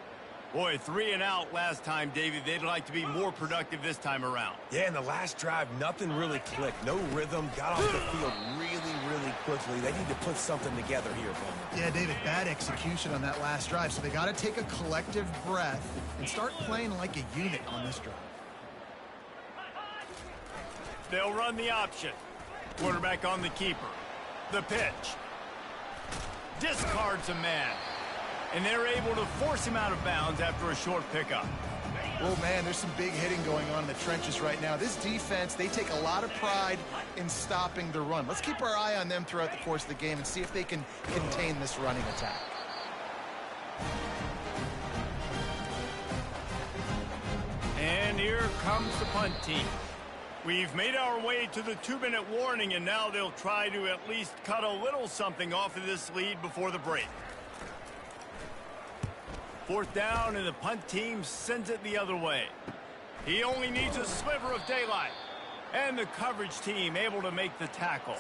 Boy, 3 and out last time, David. They'd like to be more productive this time around. Yeah, in the last drive, nothing really clicked. No rhythm, got off the field really quickly. They need to put something together here, Bowman. Yeah, David, bad execution on that last drive, so they got to take a collective breath and start playing like a unit on this drive. They'll run the option. Quarterback on the keeper. The pitch. Discards a man. And they're able to force him out of bounds after a short pickup. Oh, man, there's some big hitting going on in the trenches right now. This defense, they take a lot of pride in stopping the run. Let's keep our eye on them throughout the course of the game and see if they can contain this running attack. And here comes the punt team. We've made our way to the 2-minute warning, and now they'll try to at least cut a little something off of this lead before the break. 4th down, and the punt team sends it the other way. He only needs a sliver of daylight. And the coverage team able to make the tackle.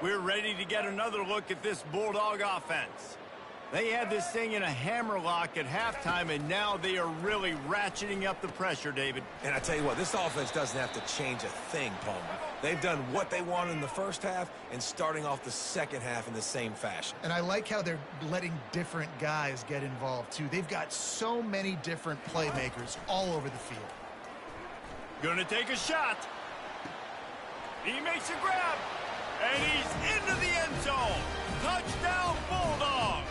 We're ready to get another look at this Bulldog offense. They had this thing in a hammerlock at halftime, and now they are really ratcheting up the pressure, David. And I tell you what, this offense doesn't have to change a thing, Palmer. They've done what they wanted in the first half and starting off the second half in the same fashion. And I like how they're letting different guys get involved, too. They've got so many different playmakers all over the field. Gonna take a shot. He makes a grab. And he's into the end zone. Touchdown, Bulldogs.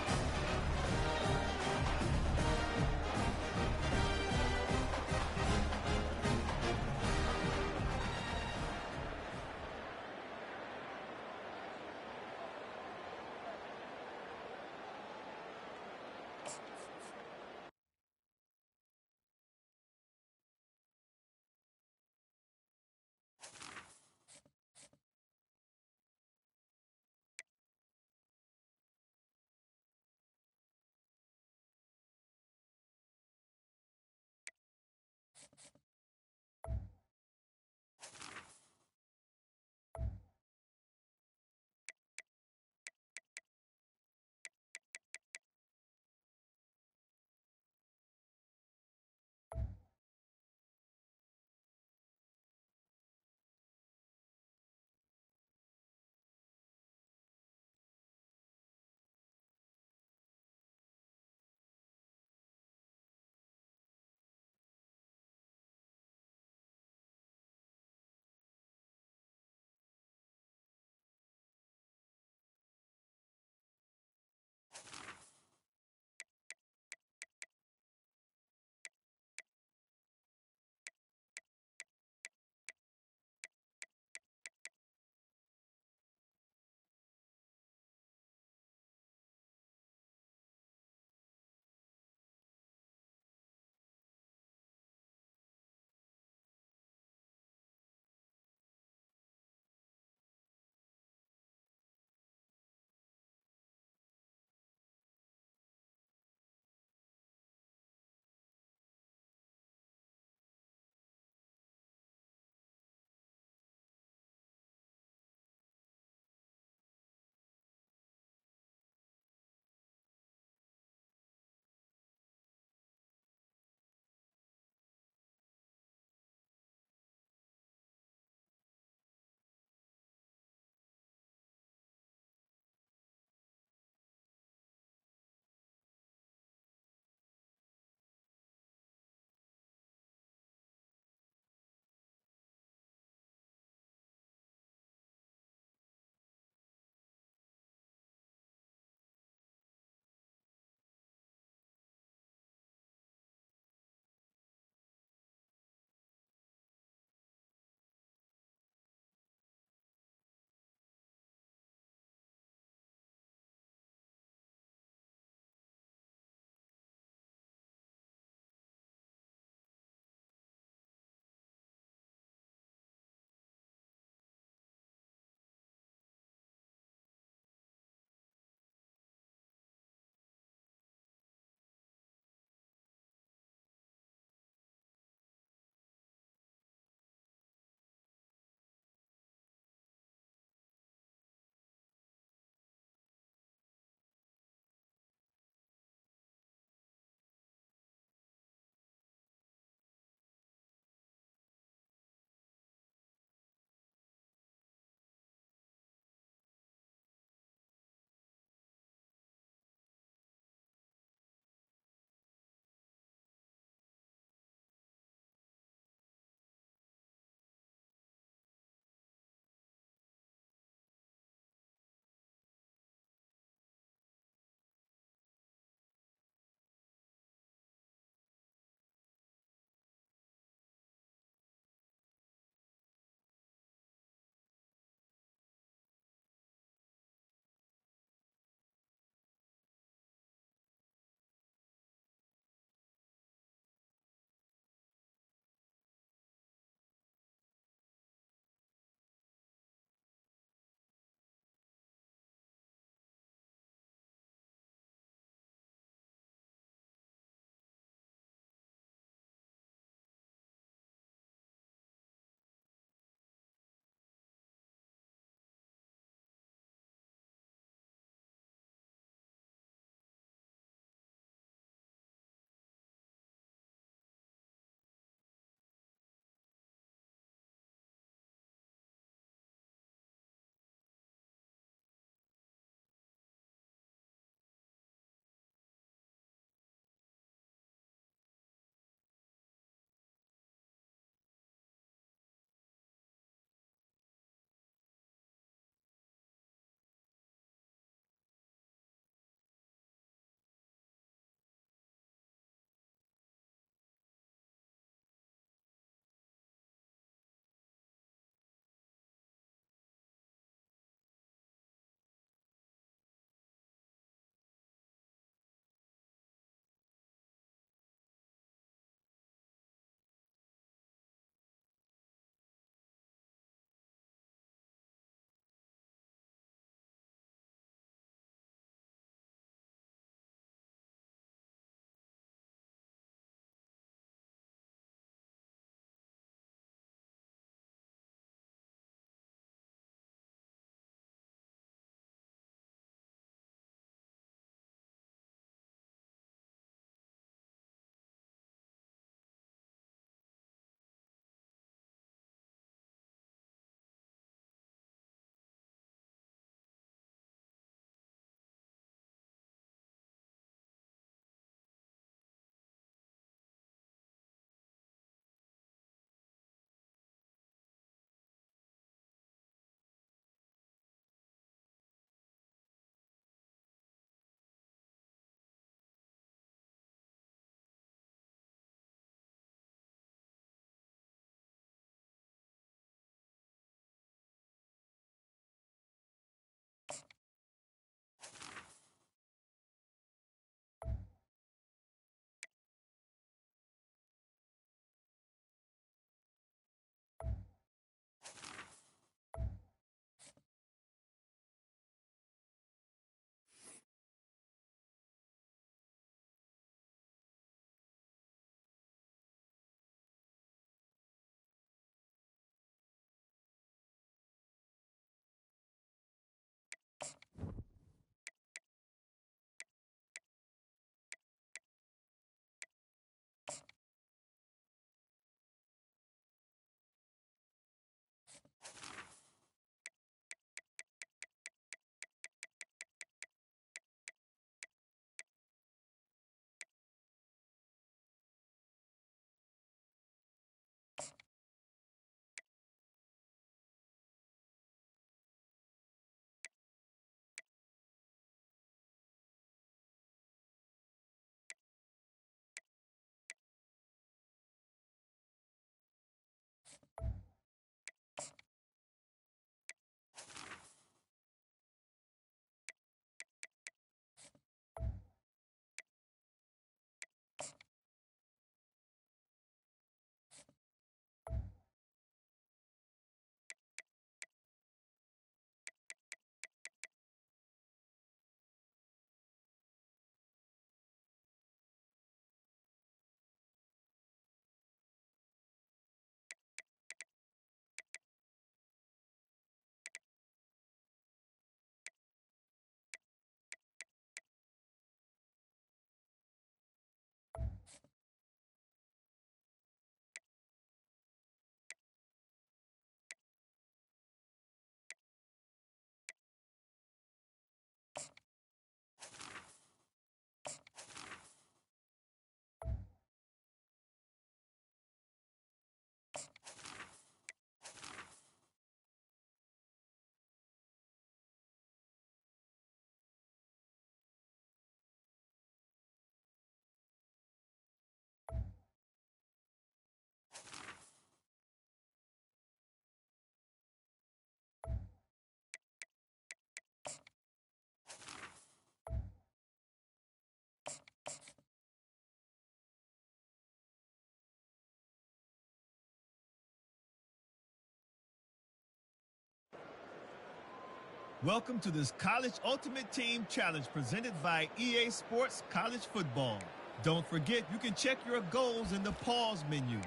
Welcome to this College Ultimate Team Challenge presented by EA Sports College Football. Don't forget, you can check your goals in the pause menu.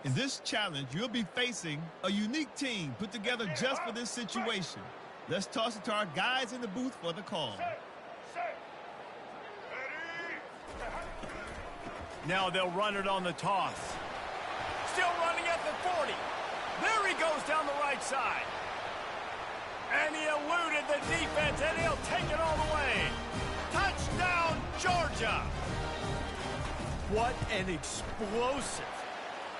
In this challenge, you'll be facing a unique team put together just for this situation. Let's toss it to our guys in the booth for the call. Now they'll run it on the toss. Still running at the 40. There he goes down the right side. And he eluded the defense, and he'll take it all the way. Touchdown, Georgia! What an explosive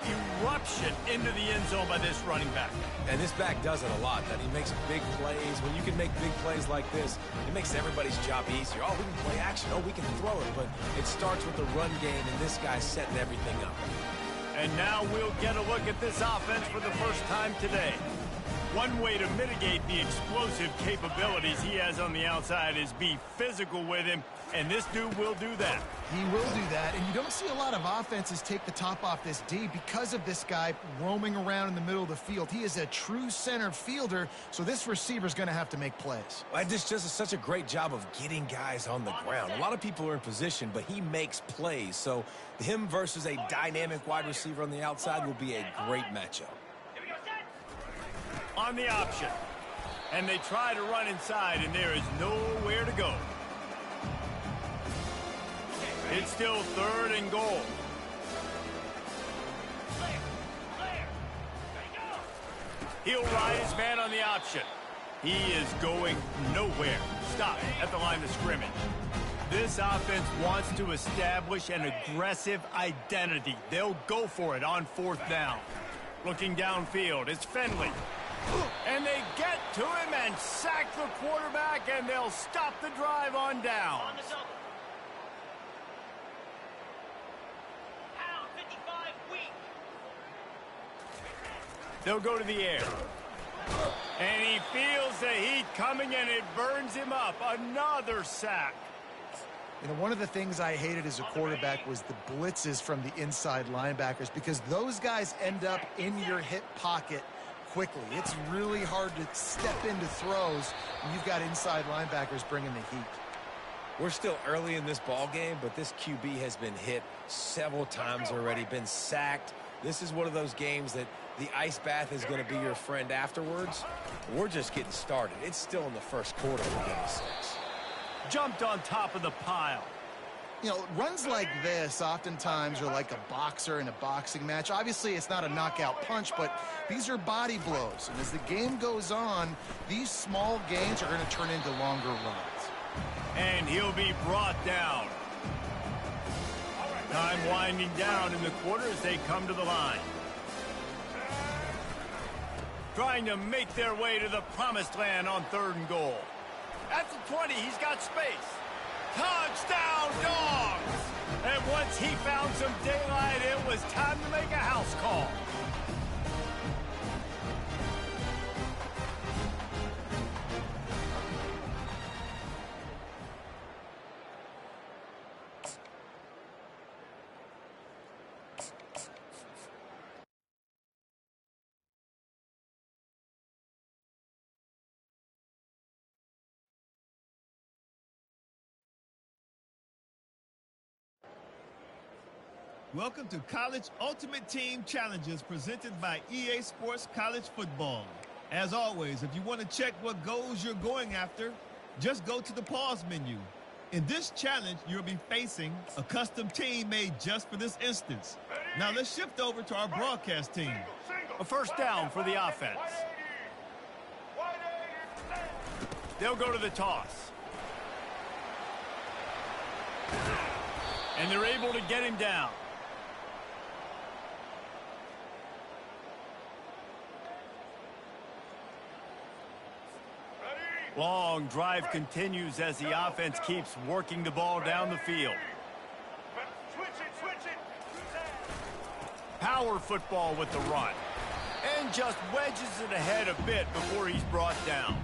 eruption into the end zone by this running back. And this back does it a lot, that he makes big plays. When you can make big plays like this, it makes everybody's job easier. Oh, we can play action. Oh, we can throw it. But it starts with the run game, and this guy's setting everything up. And now we'll get a look at this offense for the first time today. One way to mitigate the explosive capabilities he has on the outside is be physical with him, and this dude will do that. He will do that, and you don't see a lot of offenses take the top off this D because of this guy roaming around in the middle of the field. He is a true center fielder, so this receiver's going to have to make plays. Well, this does such a great job of getting guys on the ground. A lot of people are in position, but he makes plays, so him versus a dynamic wide receiver on the outside will be a great matchup. On the option. And they try to run inside, and there is nowhere to go. It's still 3rd and goal. He'll ride his man on the option. He is going nowhere. Stop at the line of scrimmage. This offense wants to establish an aggressive identity. They'll go for it on 4th down. Looking downfield, it's Finley. And they get to him and sack the quarterback, and they'll stop the drive on down. They'll go to the air. And he feels the heat coming, and it burns him up. Another sack. You know, one of the things I hated as a quarterback was the blitzes from the inside linebackers, because those guys end up in your hip pocket quickly. It's really hard to step into throws when you've got inside linebackers bringing the heat. We're still early in this ball game, but this QB has been hit several times already, been sacked. This is one of those games that the ice bath is going to be your friend afterwards. We're just getting started. It's still in the first quarter of game 6. Jumped on top of the pile. You know, runs like this oftentimes are like a boxer in a boxing match. Obviously, it's not a knockout punch, but these are body blows. And as the game goes on, these small gains are going to turn into longer runs. And he'll be brought down. Time winding down in the quarter as they come to the line. Trying to make their way to the promised land on 3rd and goal. At the 20, he's got space. Touchdown, Dogs! And once he found some daylight, it was time to make a house call. Welcome to College Ultimate Team Challenges presented by EA Sports College Football. As always, if you want to check what goals you're going after, just go to the pause menu. In this challenge, you'll be facing a custom team made just for this instance. Now let's shift over to our broadcast team. A 1st down for the offense. They'll go to the toss. And they're able to get him down. Long drive continues as the offense keeps working the ball down the field. Power football with the run. And just wedges it ahead a bit before he's brought down.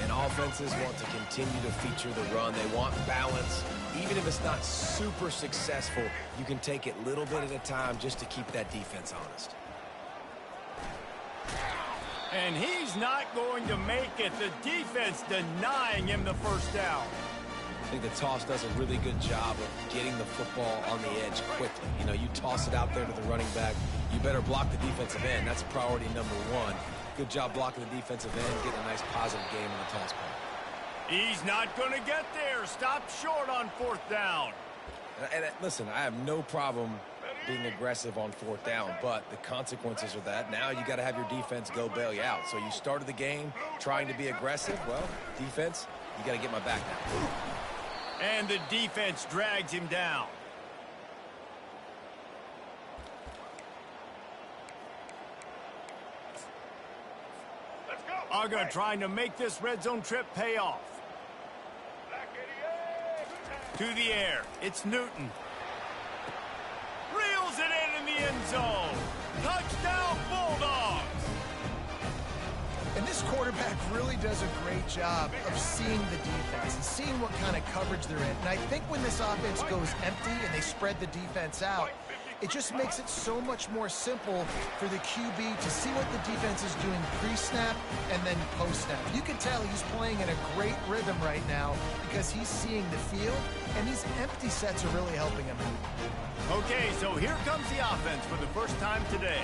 And offenses want to continue to feature the run. They want balance. Even if it's not super successful, you can take it little bit at a time just to keep that defense honest. And he's not going to make it. The defense denying him the first down. I think the toss does a really good job of getting the football on the edge quickly. You know, you toss it out there to the running back, you better block the defensive end. That's priority number one. Good job blocking the defensive end, getting a nice positive game in the toss play. He's not going to get there. Stop short on fourth down. And listen, I have no problem being aggressive on fourth down, but the consequences of that, now you got to have your defense go bail you out. So you started the game trying to be aggressive. Well, defense, you got to get my back now. And the defense drags him down. Let's go. Uga trying to make this red zone trip pay off. To the air. It's Newton. Reels it in the end zone. Touchdown, Bulldogs. And this quarterback really does a great job of seeing the defense and seeing what kind of coverage they're in. And I think when this offense goes empty and they spread the defense out, it just makes it so much more simple for the QB to see what the defense is doing pre-snap and then post-snap. You can tell he's playing in a great rhythm right now because he's seeing the field, and these empty sets are really helping him. Okay, so here comes the offense for the first time today.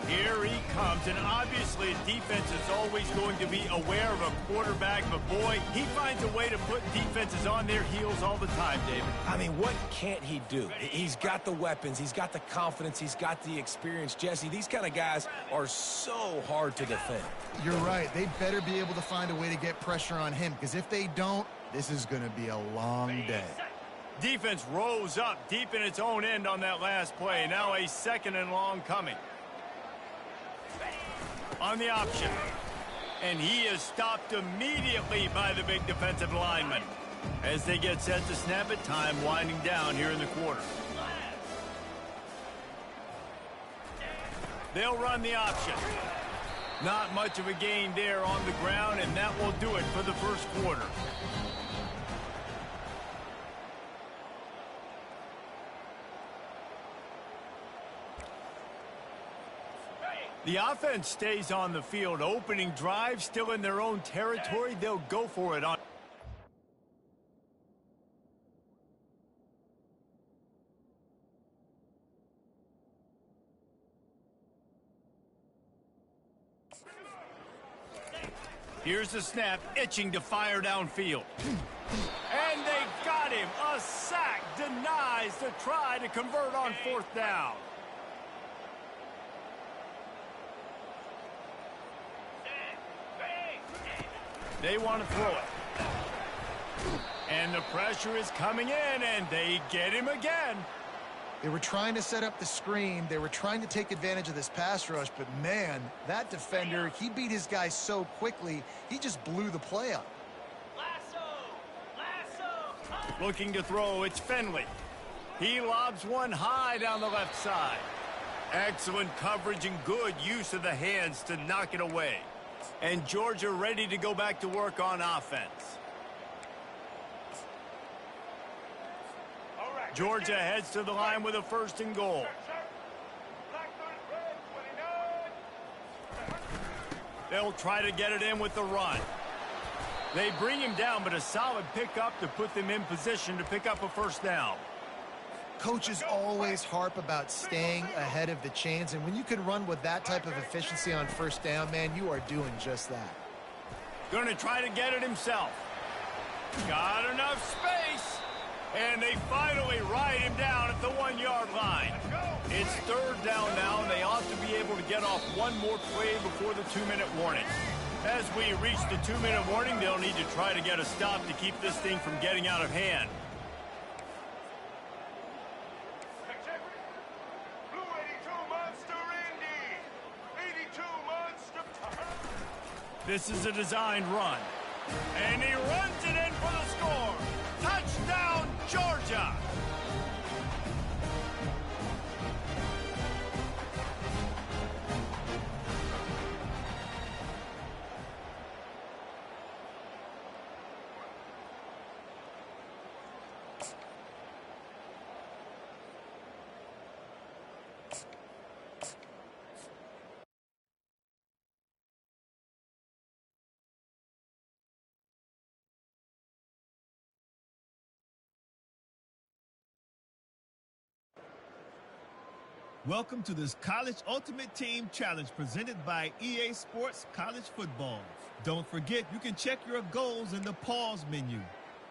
Here he comes, and obviously defense is always going to be aware of a quarterback, but boy, he finds a way to put defenses on their heels all the time, David. I mean, what can't he do? He's got the weapons, he's got the confidence, he's got the experience. Jesse, these kind of guys are so hard to defend. You're right. They better be able to find a way to get pressure on him, because if they don't, this is going to be a long day. Defense rose up deep in its own end on that last play. Now a second and long coming. On the option. And he is stopped immediately by the big defensive lineman. As they get set to snap it, time winding down here in the quarter. They'll run the option. Not much of a gain there on the ground, and that will do it for the first quarter. The offense stays on the field. Opening drive, still in their own territory. They'll go for it on. Here's the snap, itching to fire downfield. And they got him. A sack denies the try to convert on fourth down. They want to throw it. And the pressure is coming in, and they get him again. They were trying to set up the screen. They were trying to take advantage of this pass rush, but man, that defender, he beat his guy so quickly, he just blew the play up. Looking to throw, it's Finley. He lobs one high down the left side. Excellent coverage and good use of the hands to knock it away. And Georgia ready to go back to work on offense. Georgia heads to the line with a first and goal. They'll try to get it in with the run. They bring him down, but a solid pickup to put them in position to pick up a first down. Coaches always harp about staying ahead of the chains, and when you can run with that type of efficiency on first down, man, you are doing just that. Going to try to get it himself. Got enough space. And they finally ride him down at the 1-yard line. It's third down now, and they ought to be able to get off one more play before the 2-minute warning. As we reach the 2-minute warning, they'll need to try to get a stop to keep this thing from getting out of hand. This is a designed run. And he runs it in for the score. Touchdown, Georgia! Welcome to this College Ultimate Team Challenge presented by EA Sports College Football. Don't forget, you can check your goals in the pause menu.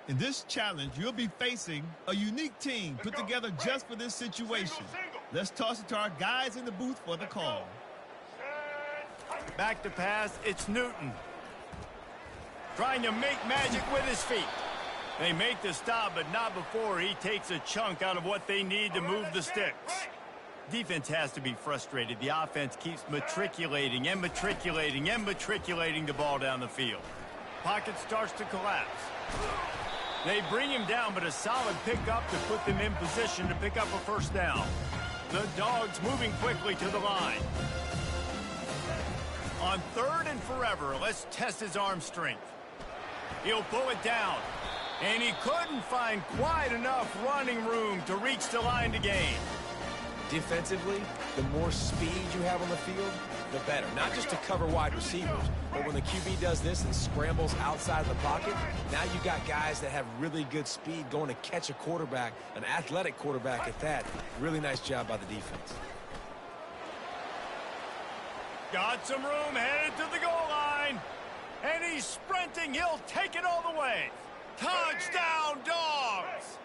In this challenge, you'll be facing a unique team put together just for this situation. Let's toss it to our guys in the booth for the call. Back to pass, it's Newton. Trying to make magic with his feet. They make the stop, but not before he takes a chunk out of what they need to move the sticks. Defense has to be frustrated. The offense keeps matriculating and matriculating and matriculating the ball down the field. Pocket starts to collapse. They bring him down, but a solid pickup to put them in position to pick up a first down. The Dogs moving quickly to the line. On 3rd and forever, let's test his arm strength. He'll pull it down, and he couldn't find quite enough running room to reach the line to gain. Defensively, the more speed you have on the field, the better. Not just to cover wide receivers, but when the QB does this and scrambles outside the pocket, now you got guys that have really good speed going to catch a quarterback, an athletic quarterback at that. Really nice job by the defense. Got some room, headed to the goal line. And he's sprinting. He'll take it all the way. Touchdown, Dogs!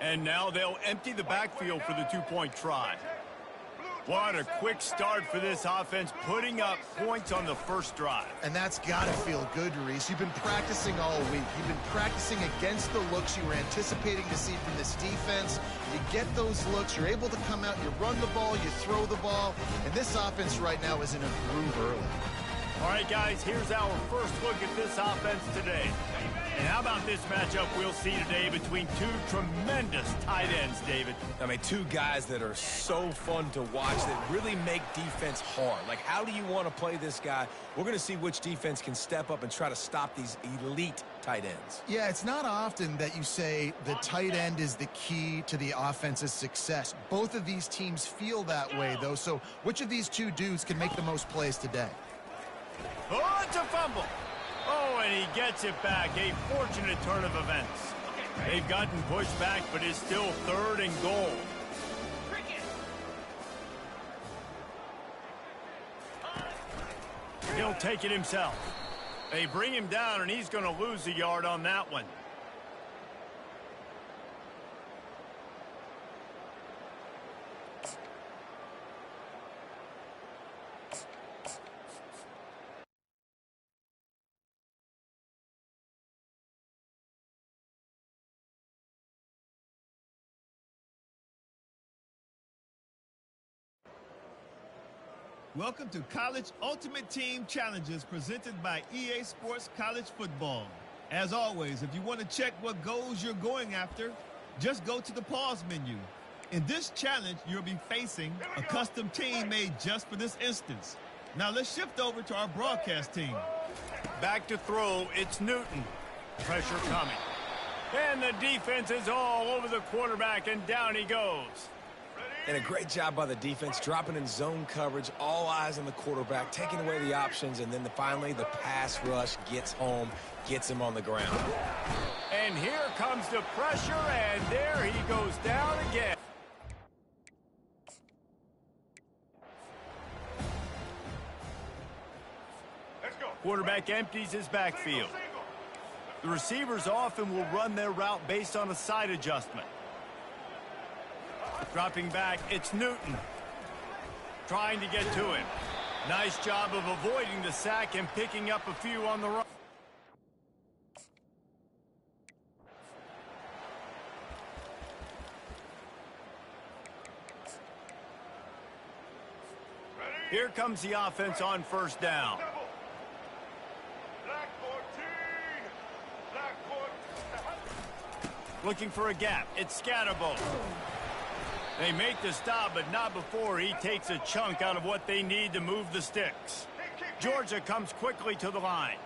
And now they'll empty the backfield for the two-point try. What a quick start for this offense, putting up points on the first drive. And that's got to feel good, Reese. You've been practicing all week. You've been practicing against the looks you were anticipating to see from this defense. You get those looks, you're able to come out, you run the ball, you throw the ball, and this offense right now is in a groove early. All right, guys, here's our first look at this offense today. And how about this matchup we'll see today between two tremendous tight ends, David? I mean, two guys that are so fun to watch that really make defense hard. Like, how do you want to play this guy? We're going to see which defense can step up and try to stop these elite tight ends. Yeah, it's not often that you say the tight end is the key to the offense's success. Both of these teams feel that way, though. So which of these two dudes can make the most plays today? Oh, it's a fumble. Oh, and he gets it back. A fortunate turn of events. They've gotten pushed back, but it's still 3rd and goal. He'll take it himself. They bring him down, and he's going to lose a yard on that one. Welcome to College Ultimate Team Challenges presented by EA Sports College Football. As always, if you want to check what goals you're going after, just go to the pause menu. In this challenge, you'll be facing a custom team made just for this instance. Now let's shift over to our broadcast team. Back to throw, it's Newton. Pressure coming. And the defense is all over the quarterback, and down he goes. And a great job by the defense, dropping in zone coverage, all eyes on the quarterback, taking away the options, and then finally the pass rush gets home, gets him on the ground. And here comes the pressure, and there he goes down again. Let's go. Quarterback empties his backfield. The receivers often will run their route based on a side adjustment. Dropping back, it's Newton. Trying to get to him. Nice job of avoiding the sack and picking up a few on the run. Here comes the offense on first down. Black 14. Black 14. Looking for a gap. It's Scatterbo. They make the stop, but not before he takes a chunk out of what they need to move the sticks. Georgia comes quickly to the line.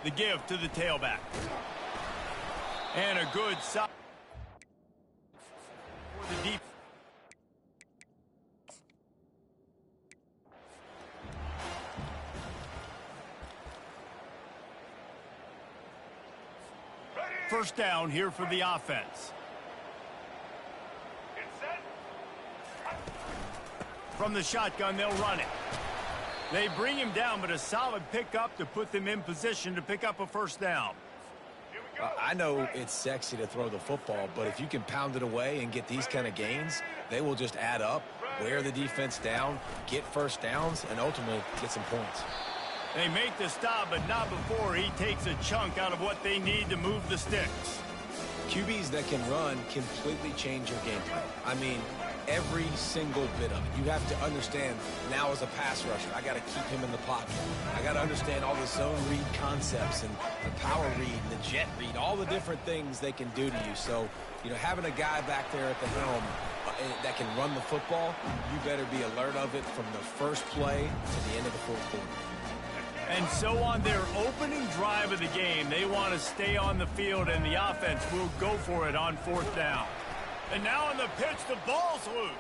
The give to the tailback. And a good stop for the deep. first down here for the offense. Get set. From the shotgun, they'll run it. They bring him down, but a solid pickup to put them in position to pick up a first down. Here we go. I know it's sexy to throw the football, but if you can pound it away and get these kind of gains, they will just add up, wear the defense down, get first downs, and ultimately get some points. They make the stop, but not before he takes a chunk out of what they need to move the sticks. QBs that can run completely change your game plan. I mean, every single bit of it. You have to understand now as a pass rusher, I got to keep him in the pocket. I got to understand all the zone read concepts and the power read and the jet read, all the different things they can do to you. So, you know, having a guy back there at the helm that can run the football, you better be alert of it from the first play to the end of the fourth quarter. And so on their opening drive of the game, they want to stay on the field, and the offense will go for it on fourth down. And now on the pitch, the ball's loose.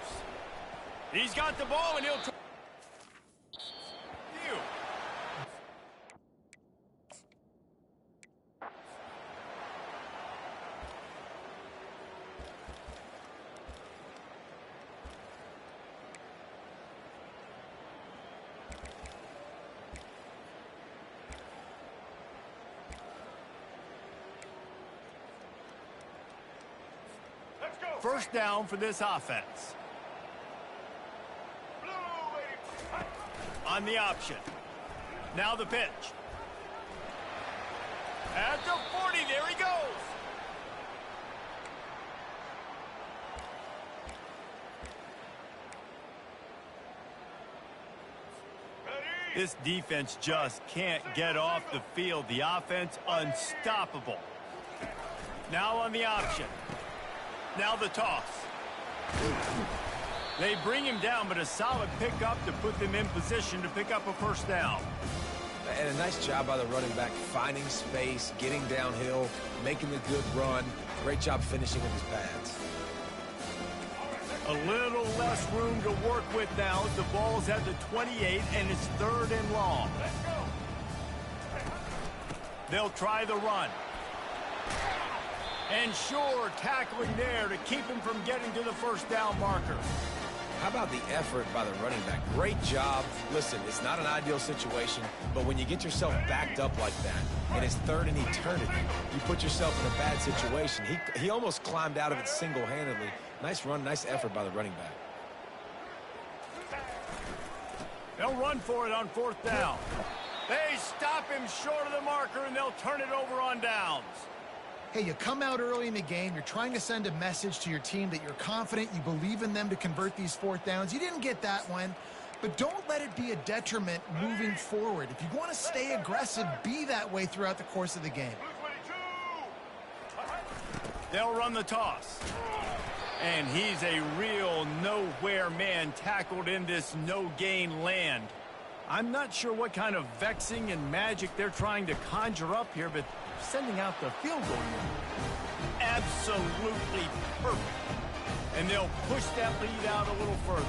He's got the ball, and he'll... Let's go. First down for this offense. Blue, baby. On the option. Now the pitch. At the 40, there he goes. Ready. This defense just can't get off the field. The offense unstoppable. Now on the option. Now the toss. They bring him down, but a solid pickup to put them in position to pick up a first down. And a nice job by the running back, finding space, getting downhill, making the good run. Great job finishing with his pads. A little less room to work with now as the ball's at the 28, and it's third and long. They'll try the run. And sure, tackling there to keep him from getting to the first down marker. How about the effort by the running back? Great job. Listen, it's not an ideal situation, but when you get yourself backed up like that, and it's third in eternity, you put yourself in a bad situation. He almost climbed out of it single-handedly. Nice run, nice effort by the running back. They'll run for it on fourth down. They stop him short of the marker, and they'll turn it over on downs. Hey, you come out early in the game, you're trying to send a message to your team that you're confident, you believe in them to convert these fourth downs. You didn't get that one, but don't let it be a detriment moving forward. If you want to stay aggressive, be that way throughout the course of the game. Blue 22. They'll run the toss. And he's a real nowhere man tackled in this no-gain land. I'm not sure what kind of vexing and magic they're trying to conjure up here, but sending out the field goal unit. Absolutely perfect. And they'll push that lead out a little further.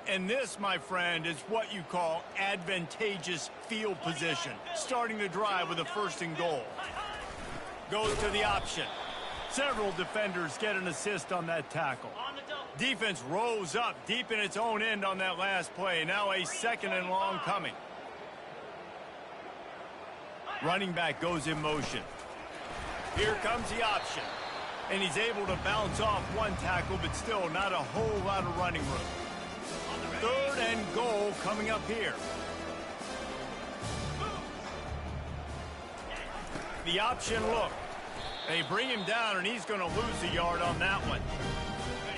And this, my friend, is what you call advantageous field position. Starting the drive with a first and goal. Goes to the option. Several defenders get an assist on that tackle. Defense rose up deep in its own end on that last play. Now a second and long coming. Running back goes in motion. Here comes the option. And he's able to bounce off one tackle, but still not a whole lot of running room. Third and goal coming up here. The option look. They bring him down, and he's going to lose a yard on that one.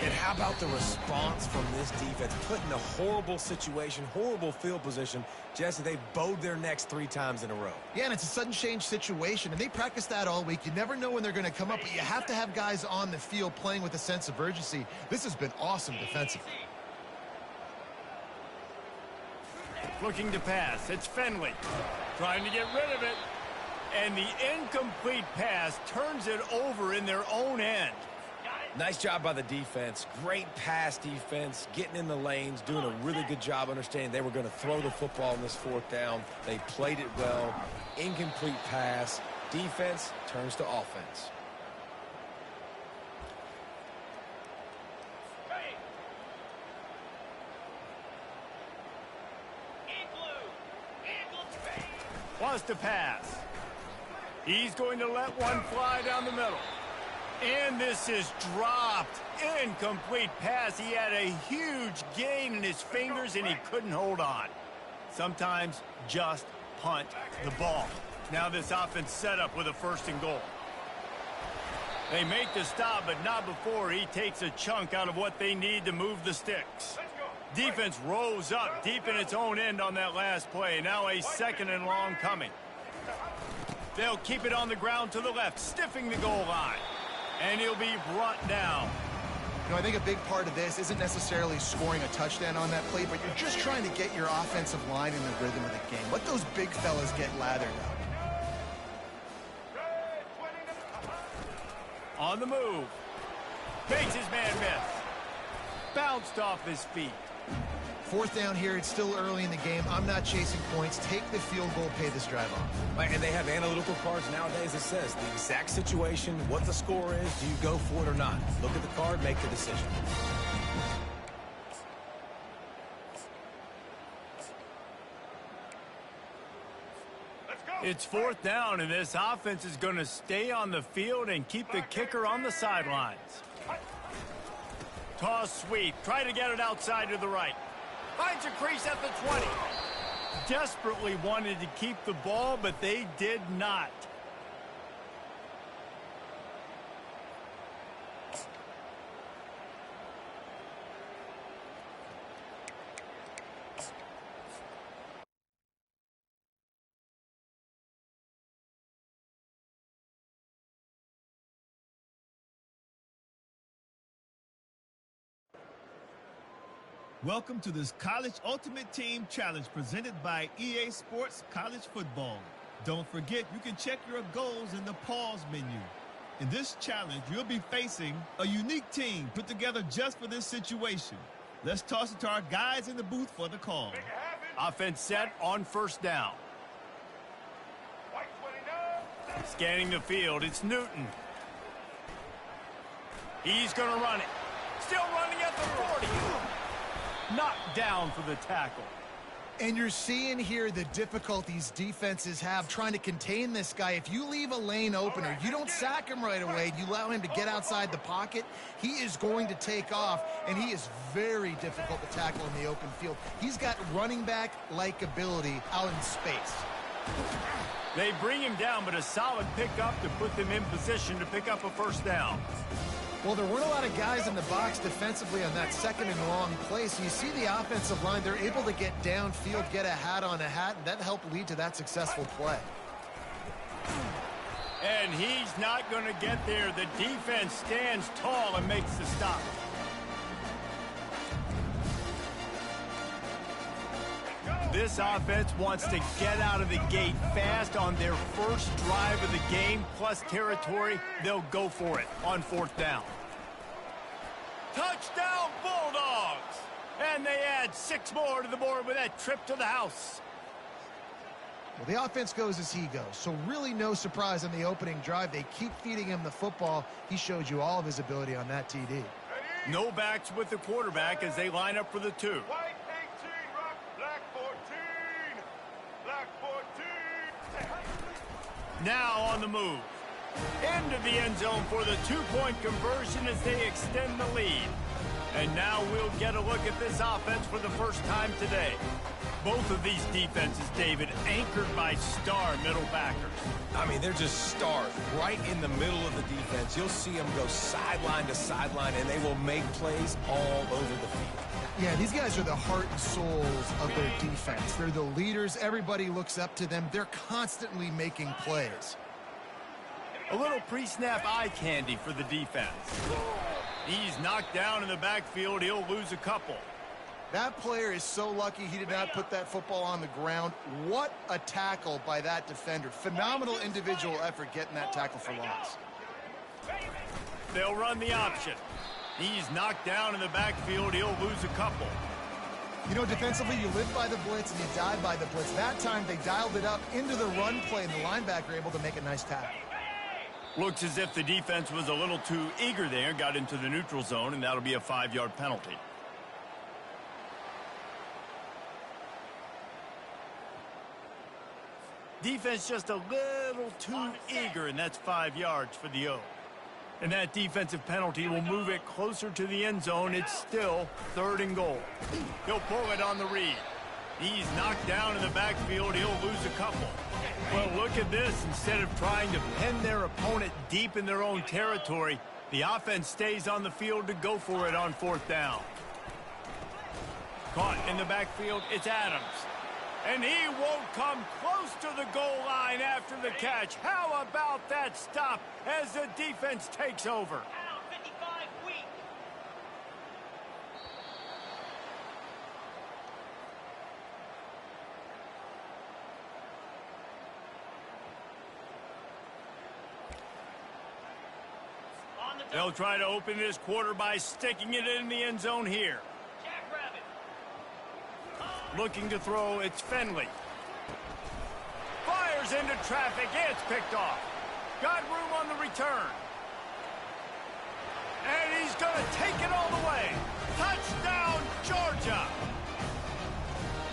And how about the response from this defense? Put in a horrible situation, horrible field position. Jesse, they bowed their necks 3 times in a row. Yeah, and it's a sudden change situation, and they practice that all week. You never know when they're going to come up, but you have to have guys on the field playing with a sense of urgency. This has been awesome defensively. Looking to pass. It's Finley. Trying to get rid of it. And the incomplete pass turns it over in their own end. Nice job by the defense. Great pass defense, getting in the lanes, doing a really good job understanding they were going to throw the football in this 4th down. They played it well. Incomplete pass. Defense turns to offense. Wants to pass. He's going to let one fly down the middle. And this is dropped. Incomplete pass. He had a huge gain in his fingers, and he couldn't hold on. Sometimes just punt the ball. Now this offense set up with a 1st and goal. They make the stop, but not before he takes a chunk out of what they need to move the sticks. Defense rose up deep in its own end on that last play. Now a 2nd and long coming. They'll keep it on the ground to the left, stiffing the goal line. And he'll be brought down. You know, I think a big part of this isn't necessarily scoring a touchdown on that play, but you're just trying to get your offensive line in the rhythm of the game. Let those big fellas get lathered up. On the move. Makes his man miss. Bounced off his feet. 4th down here. It's still early in the game. I'm not chasing points. Take the field goal, pay this drive off. And they have analytical cards nowadays that says the exact situation, what the score is, do you go for it or not? Look at the card, make the decision. It's 4th down, and this offense is going to stay on the field and keep the kicker on the sidelines. Toss sweep. Try to get it outside to the right. Finds a crease at the 20. Desperately wanted to keep the ball, but they did not. Welcome to this College Ultimate Team Challenge presented by EA Sports College Football. Don't forget, you can check your goals in the pause menu. In this challenge, you'll be facing a unique team put together just for this situation. Let's toss it to our guys in the booth for the call. Offense set on 1st down. Scanning the field, it's Newton. He's going to run it. Still running at the 40. Knocked down for the tackle. And you're seeing here the difficulties defenses have trying to contain this guy. If you leave a lane open or you don't sack him right away, you allow him to get outside the pocket, he is going to take off, and he is very difficult to tackle in the open field. He's got running back-like ability out in space. They bring him down, but a solid pickup to put them in position to pick up a 1st down. Well, there weren't a lot of guys in the box defensively on that 2nd and long play, so you see the offensive line, they're able to get downfield, get a hat on a hat, and that helped lead to that successful play. And he's not going to get there. The defense stands tall and makes the stop. This offense wants to get out of the gate fast on their 1st drive of the game, plus territory. They'll go for it on 4th down. Touchdown, Bulldogs! And they add 6 more to the board with that trip to the house. Well, the offense goes as he goes, so really no surprise on the opening drive. They keep feeding him the football. He showed you all of his ability on that TD. No backs with the quarterback as they line up for the 2. White 18, rock, black 14. Black 14. Now on the move. Into the end zone for the 2-point conversion as they extend the lead. And now we'll get a look at this offense for the first time today. Both of these defenses, David, anchored by star middle backers. I mean, they're just stars right in the middle of the defense. You'll see them go sideline to sideline, and they will make plays all over the field. Yeah, these guys are the heart and souls of their defense. They're the leaders. Everybody looks up to them. They're constantly making plays. A little pre-snap eye candy for the defense. He's knocked down in the backfield. He'll lose a couple. That player is so lucky he did not put that football on the ground. What a tackle by that defender. Phenomenal individual effort getting that tackle for loss. They'll run the option. He's knocked down in the backfield. He'll lose a couple. You know, defensively, you live by the blitz and you die by the blitz. That time, they dialed it up into the run play, and the linebacker able to make a nice tackle. Looks as if the defense was a little too eager there, got into the neutral zone, and that'll be a 5-yard penalty. Defense just a little too eager, and that's 5 yards for the O. And that defensive penalty will move it closer to the end zone. It's still 3rd and goal. He'll pull it on the read. He's knocked down in the backfield. He'll lose a couple. Well, look at this. Instead of trying to pin their opponent deep in their own territory, the offense stays on the field to go for it on 4th down. Caught in the backfield, it's Adams. And he won't come close to the goal line after the catch. How about that stop as the defense takes over? They'll try to open this quarter by sticking it in the end zone here. Looking to throw, it's Finley. Fires into traffic, it's picked off. Got room on the return. And he's going to take it all the way. Touchdown, Georgia!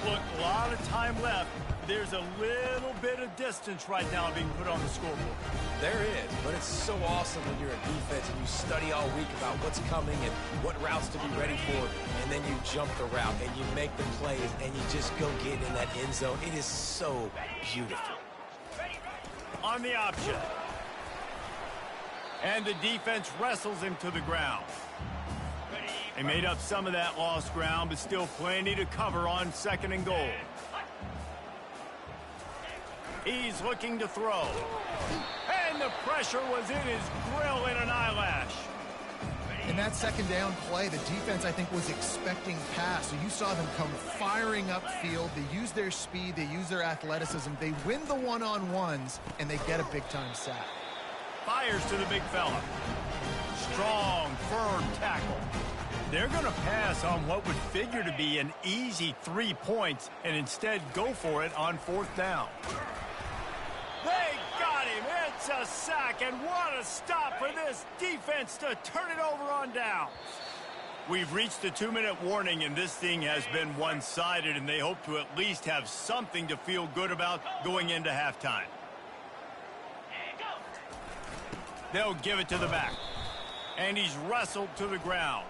Look, a lot of time left. There's a little bit of distance right now being put on the scoreboard. There is, but it's so awesome when you're a defense and you study all week about what's coming and what routes to be ready for, and then you jump the route and you make the plays and you just go get in that end zone. It is so beautiful. On the option. And the defense wrestles him to the ground. They made up some of that lost ground, but still plenty to cover on 2nd and goal. He's looking to throw. And the pressure was in his grill in an eyelash. In that 2nd down play, the defense, I think, was expecting pass. So you saw them come firing upfield. They use their speed. They use their athleticism. They win the one-on-ones, and they get a big-time sack. Fires to the big fella. Strong, firm tackle. They're going to pass on what would figure to be an easy 3 points and instead go for it on 4th down. They got him. It's a sack, and what a stop for this defense to turn it over on down. We've reached the 2-minute warning, and this thing has been one-sided, and they hope to at least have something to feel good about going into halftime. They'll give it to the back, and he's wrestled to the ground.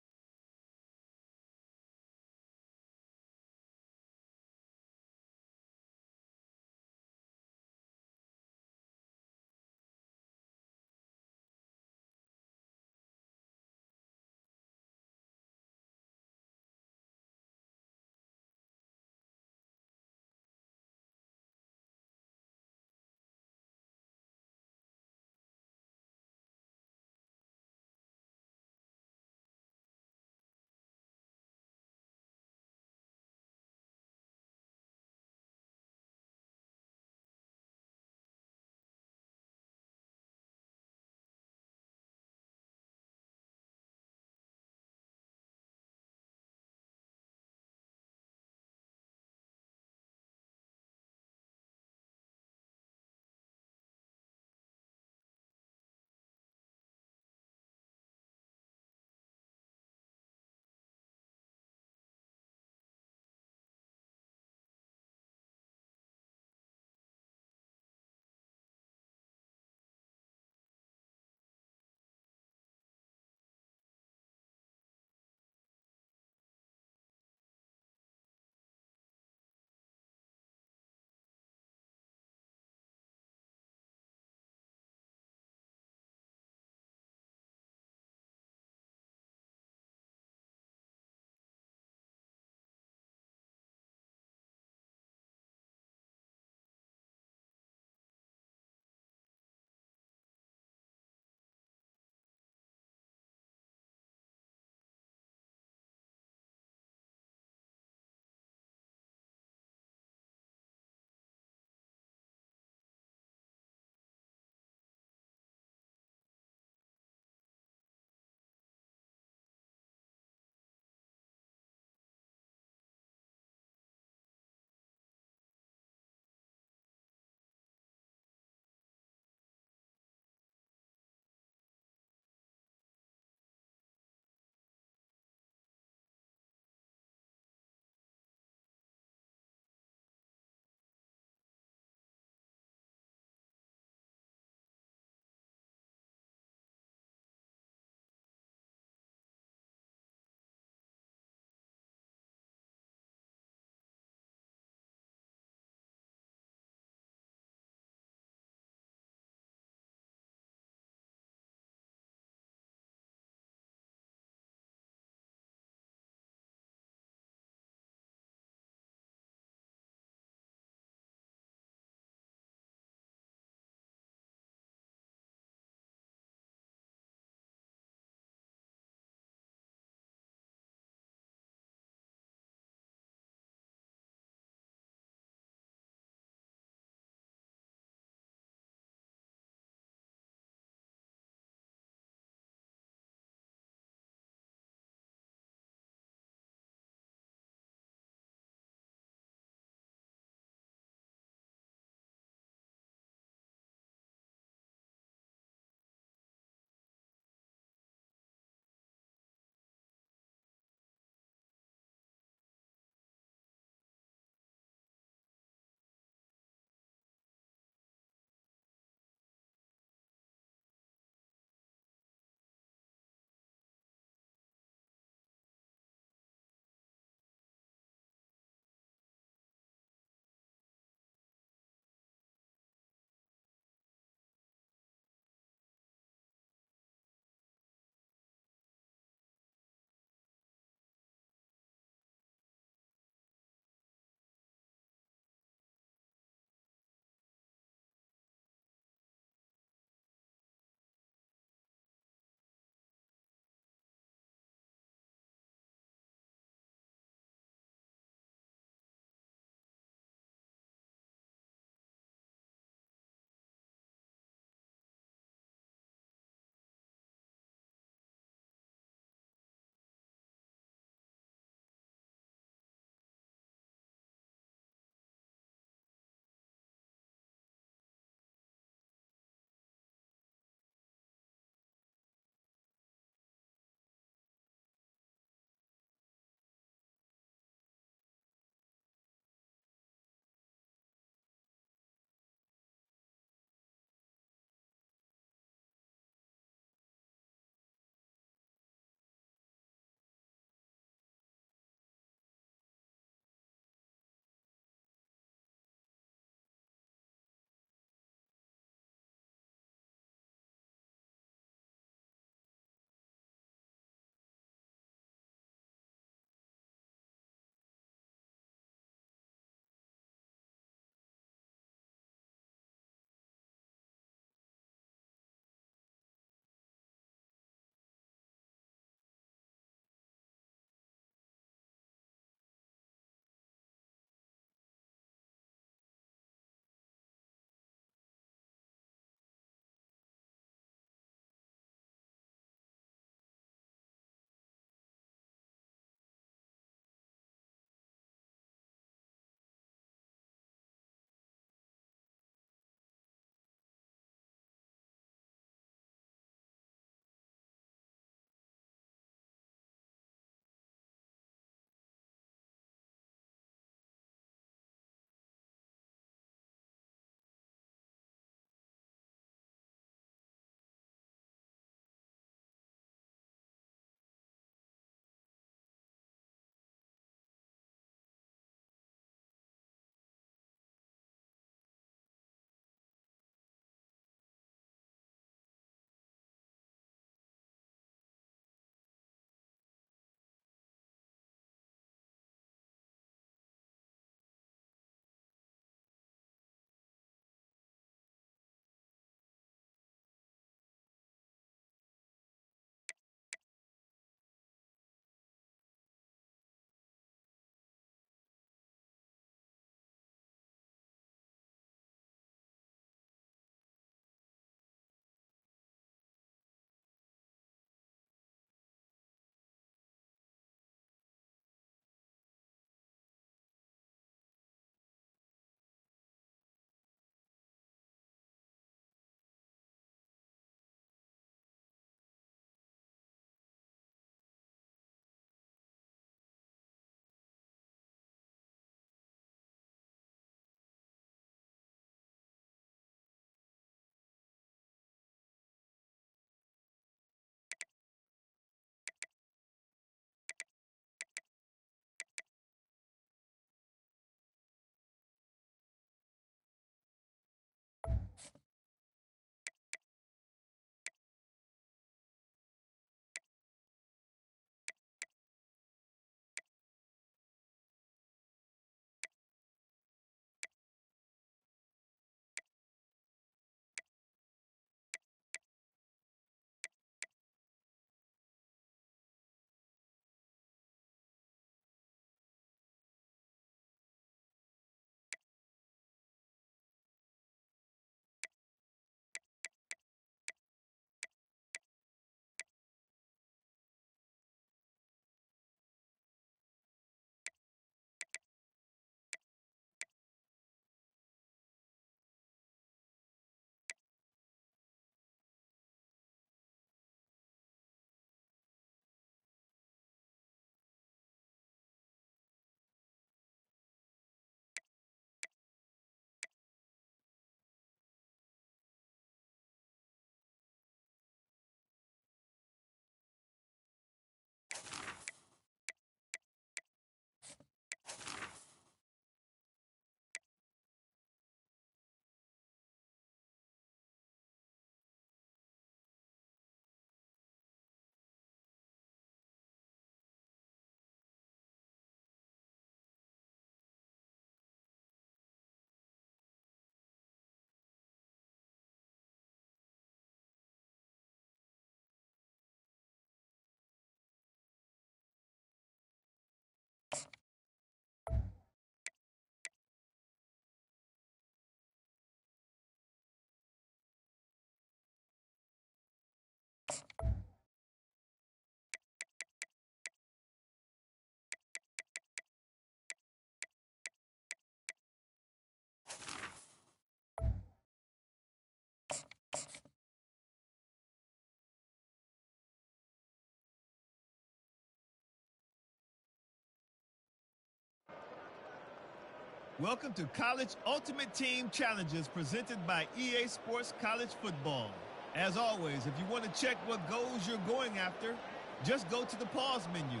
Welcome to College Ultimate Team Challenges presented by EA Sports College Football. As always, if you want to check what goals you're going after, just go to the pause menu.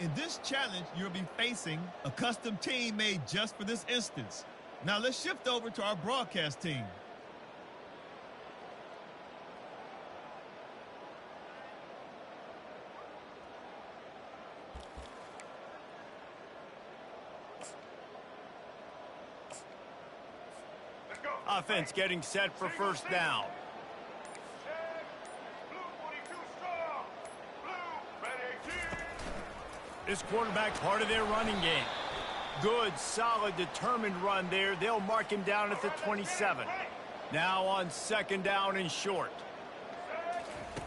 In this challenge, you'll be facing a custom team made just for this instance. Now let's shift over to our broadcast team. Offense getting set for first down. This quarterback part of their running game. Good, solid, determined run there. They'll mark him down at the 27. Now on second down and short.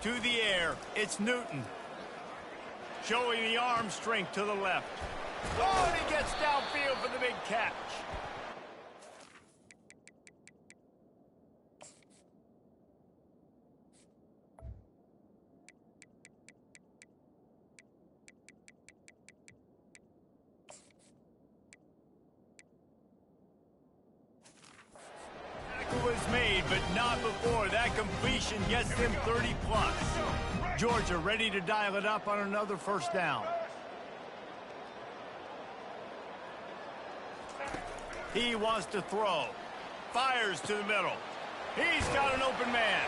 To the air, it's Newton. Showing the arm strength to the left. Oh, and he gets downfield for the big catch. Was made, but not before. That completion gets them 30+. Georgia ready to dial it up on another first down. He wants to throw. Fires to the middle. He's got an open man.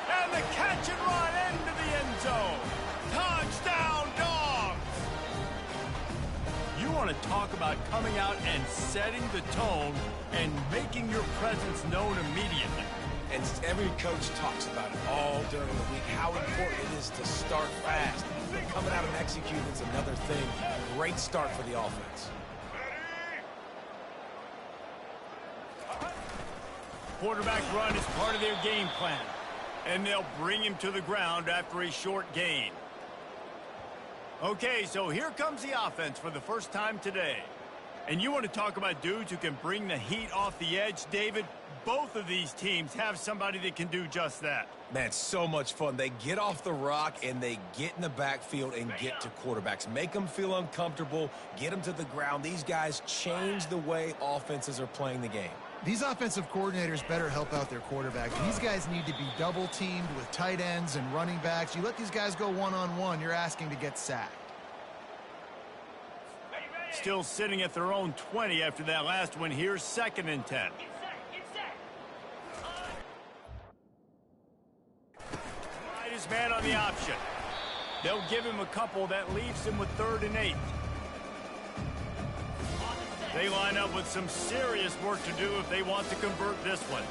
And the catch and run into the end zone. Touchdown, Dogs! You want to talk about coming out and setting the tone and making your presence known immediately. And every coach talks about it all during the week, how important it is to start fast. But coming out and executing is another thing. Great start for the offense. Quarterback run is part of their game plan. And they'll bring him to the ground after a short gain. Okay, so here comes the offense for the first time today. And you want to talk about dudes who can bring the heat off the edge, David? Both of these teams have somebody that can do just that. Man, it's so much fun. They get off the rock and they get in the backfield and get to quarterbacks. Make them feel uncomfortable, get them to the ground. These guys change the way offenses are playing the game. These offensive coordinators better help out their quarterback. These guys need to be double-teamed with tight ends and running backs. You let these guys go one-on-one, you're asking to get sacked. Still sitting at their own 20 after that last one here, 2nd and 10. Right his man on the option. They'll give him a couple. That leaves him with 3rd and 8. They line up with some serious work to do if they want to convert this one.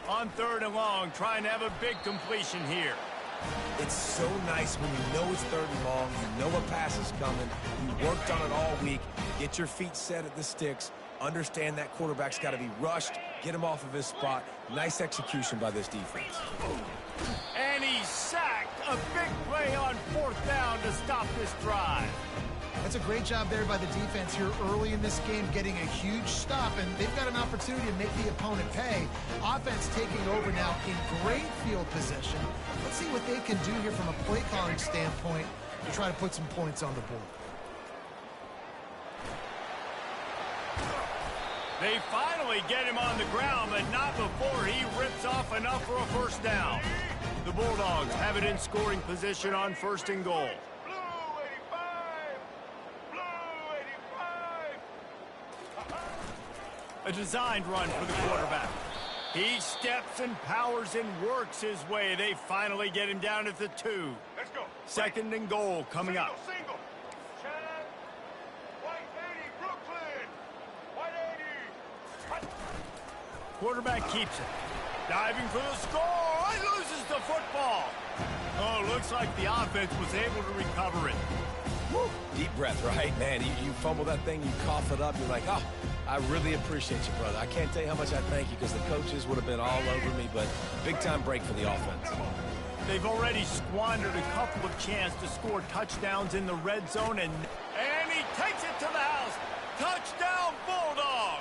On 3rd and long, trying to have a big completion here. It's so nice when you know it's 3rd and long, you know a pass is coming, you worked on it all week, get your feet set at the sticks, understand that quarterback's got to be rushed, get him off of his spot. Nice execution by this defense. And he's sacked. A big play on 4th down to stop this drive. That's a great job there by the defense here early in this game, getting a huge stop, and they've got an opportunity to make the opponent pay. Offense taking over now in great field position. Let's see what they can do here from a play calling standpoint to try to put some points on the board. They finally get him on the ground, but not before he rips off enough for a first down. The Bulldogs have it in scoring position on 1st and goal. A designed run for the quarterback. He steps and powers and works his way. They finally get him down at the 2. Let's go. 2nd and goal coming up. Single. Chad. White 80, Brooklyn. White 80. Quarterback keeps it. Diving for the score. He loses the football. Oh, looks like the offense was able to recover it. Woo. Deep breath, right? Man, you fumble that thing, you cough it up, you're like, oh, I really appreciate you, brother. I can't tell you how much I thank you because the coaches would have been all over me, but big-time break for the offense. They've already squandered a couple of chances to score touchdowns in the red zone, and he takes it to the house. Touchdown, Bulldogs!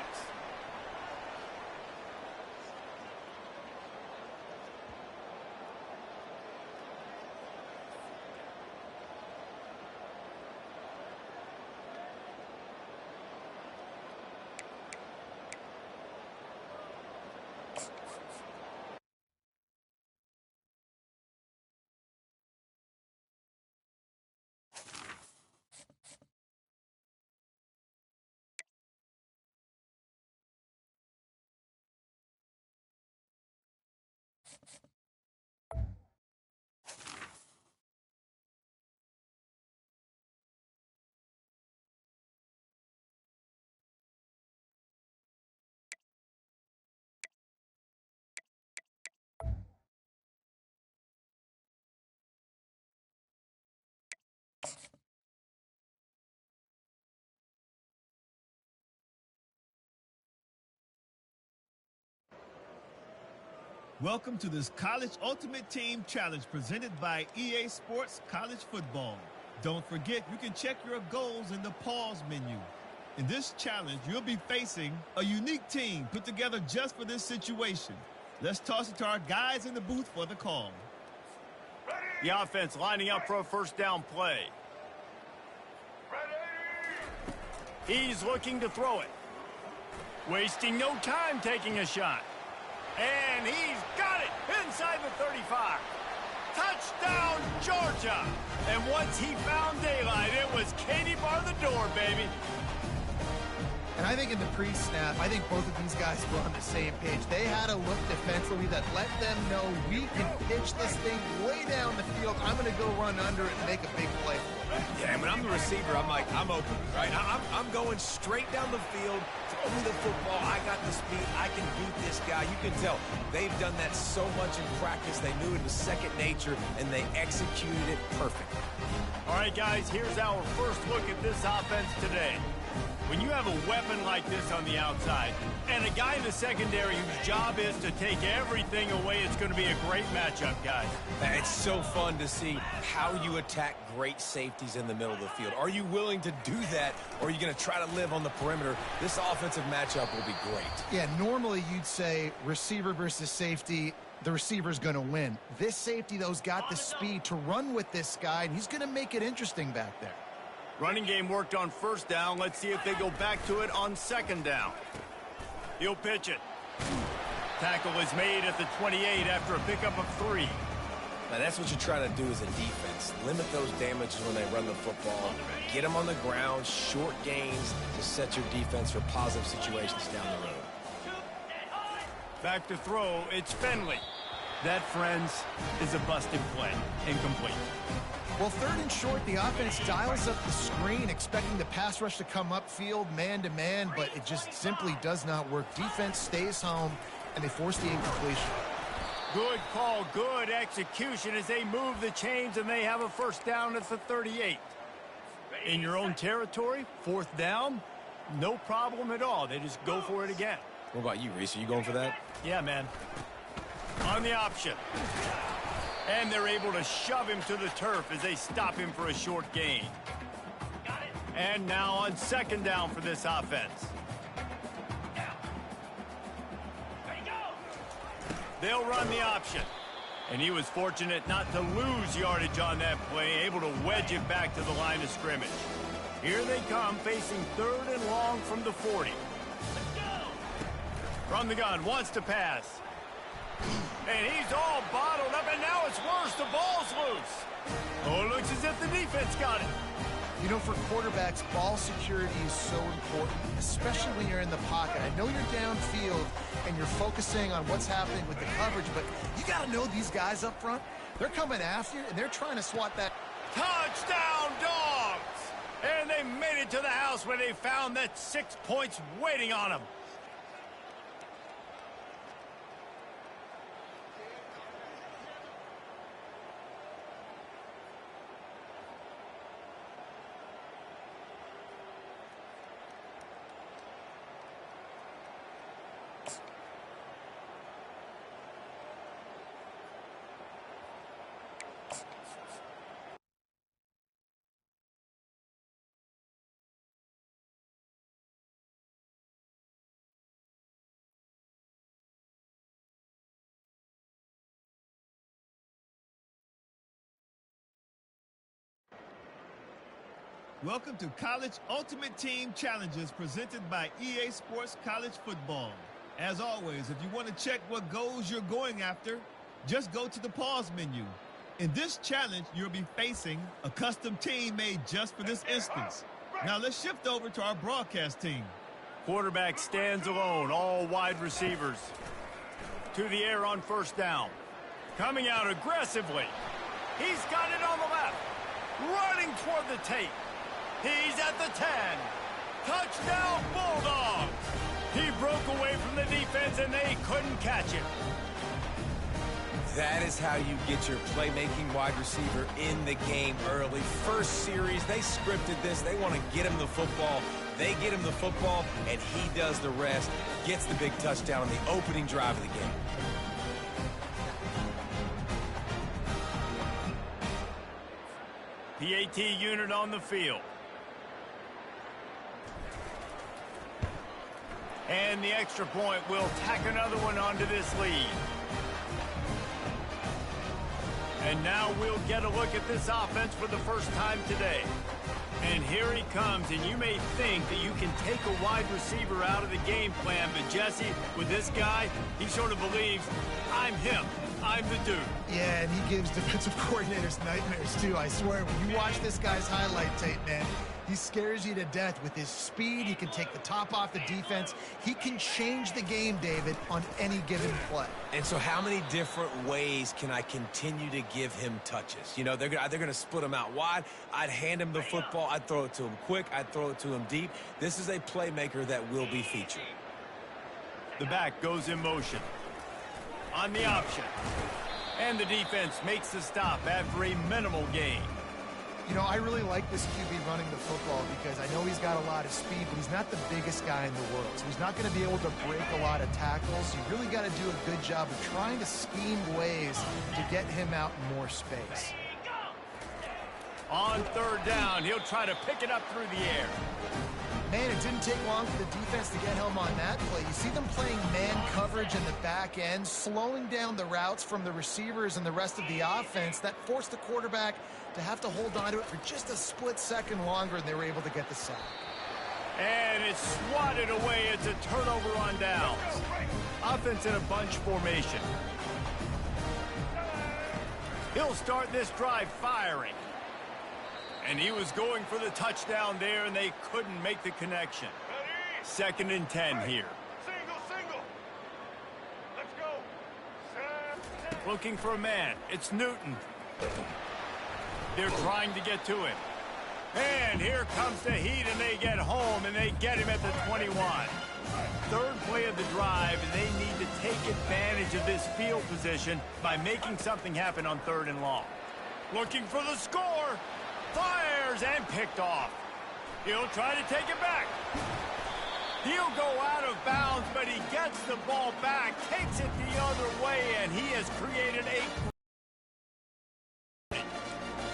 Welcome to this College Ultimate Team Challenge presented by EA Sports College Football. Don't forget, you can check your goals in the pause menu. In this challenge, you'll be facing a unique team put together just for this situation. Let's toss it to our guys in the booth for the call. The offense lining up for a first down play. He's looking to throw it. Wasting no time taking a shot. And he's got it inside the 35. Touchdown, Georgia. And once he found daylight, it was Katie bar the door, baby. And I think in the pre-snap, I think both of these guys were on the same page. They had a look defensively that let them know we can pitch this thing way down the field. I'm going to go run under it and make a big play for it. Yeah, when I'm the receiver, I'm like, I'm open, right? I'm going straight down the field, throw me the football. I got the speed. I can beat this guy. You can tell they've done that so much in practice. They knew it was second nature, and they executed it perfectly. All right, guys, here's our first look at this offense today. When you have a weapon like this on the outside and a guy in the secondary whose job is to take everything away, it's going to be a great matchup, guys. It's so fun to see how you attack great safeties in the middle of the field. Are you willing to do that, or are you going to try to live on the perimeter? This offensive matchup will be great. Yeah, normally you'd say receiver versus safety, the receiver's going to win. This safety, though, has got the speed to run with this guy, and he's going to make it interesting back there. Running game worked on first down. Let's see if they go back to it on second down. He'll pitch it. Tackle is made at the 28 after a pickup of 3. Now, that's what you try to do as a defense. Limit those damages when they run the football. Get them on the ground, short gains to set your defense for positive situations down the road. Back to throw, it's Finley. That, friends, is a busted play. Incomplete. Well, third and short, the offense dials up the screen, expecting the pass rush to come upfield man-to-man, but it just simply does not work. Defense stays home, and they force the incompletion. Good call, good execution as they move the chains, and they have a first down at the 38. In your own territory, fourth down, no problem at all. They just go for it again. What about you, Reese? Are you going for that? Yeah, man. On the option. And they're able to shove him to the turf as they stop him for a short gain. And now on second down for this offense. They'll run the option. And he was fortunate not to lose yardage on that play, able to wedge it back to the line of scrimmage. Here they come, facing third and long from the 40. From the gun, wants to pass. And he's all bottled up, and now it's worse. The ball's loose. Oh, it looks as if the defense got it. You know, for quarterbacks, ball security is so important, especially when you're in the pocket. I know you're downfield, and you're focusing on what's happening with the coverage, but you got to know these guys up front. They're coming after you, and they're trying to swat that. Touchdown, Dogs! And they made it to the house where they found that 6 points waiting on them. Welcome to College Ultimate Team Challenges presented by EA Sports College Football. As always, if you want to check what goals you're going after, just go to the pause menu. In this challenge, you'll be facing a custom team made just for this instance. Now let's shift over to our broadcast team. Quarterback stands alone, all wide receivers. To the air on first down. Coming out aggressively. He's got it on the left. Running toward the tape. He's at the 10. Touchdown, Bulldogs. He broke away from the defense, and they couldn't catch him. That is how you get your playmaking wide receiver in the game early. First series, they scripted this. They want to get him the football. They get him the football, and he does the rest. Gets the big touchdown on the opening drive of the game. PAT unit on the field. And the extra point will tack another one onto this lead. And now we'll get a look at this offense for the first time today. And here he comes, and you may think that you can take a wide receiver out of the game plan, but Jesse, with this guy, he sort of believes, I'm him. I'm the dude. Yeah, and he gives defensive coordinators nightmares, too. I swear, when you watch this guy's highlight tape, man, he scares you to death with his speed. He can take the top off the defense. He can change the game, David, on any given play. And so how many different ways can I continue to give him touches? You know, they're going to split him out wide. I'd hand him the football. I'd throw it to him quick. I'd throw it to him deep. This is a playmaker that will be featured. The back goes in motion. On the option. And the defense makes the stop after a minimal gain. You know, I really like this QB running the football because I know he's got a lot of speed, but he's not the biggest guy in the world. So he's not going to be able to break a lot of tackles. You really got to do a good job of trying to scheme ways to get him out in more space. On third down, he'll try to pick it up through the air. Man, it didn't take long for the defense to get home on that play. You see them playing man coverage in the back end, slowing down the routes from the receivers and the rest of the offense. That forced the quarterback to have to hold on to it for just a split second longer, and they were able to get the sack. And it's swatted away. It's a turnover on downs. Offense in a bunch formation. He'll start this drive firing. And he was going for the touchdown there, and they couldn't make the connection. 2nd and 10 here. Single. Let's go. Looking for a man. It's Newton. They're trying to get to him. And here comes the heat, and they get home, and they get him at the 21. Third play of the drive, and they need to take advantage of this field position by making something happen on 3rd and long. Looking for the score. Fires and picked off. He'll try to take it back. He'll go out of bounds, but he gets the ball back, takes it the other way, and he has created a...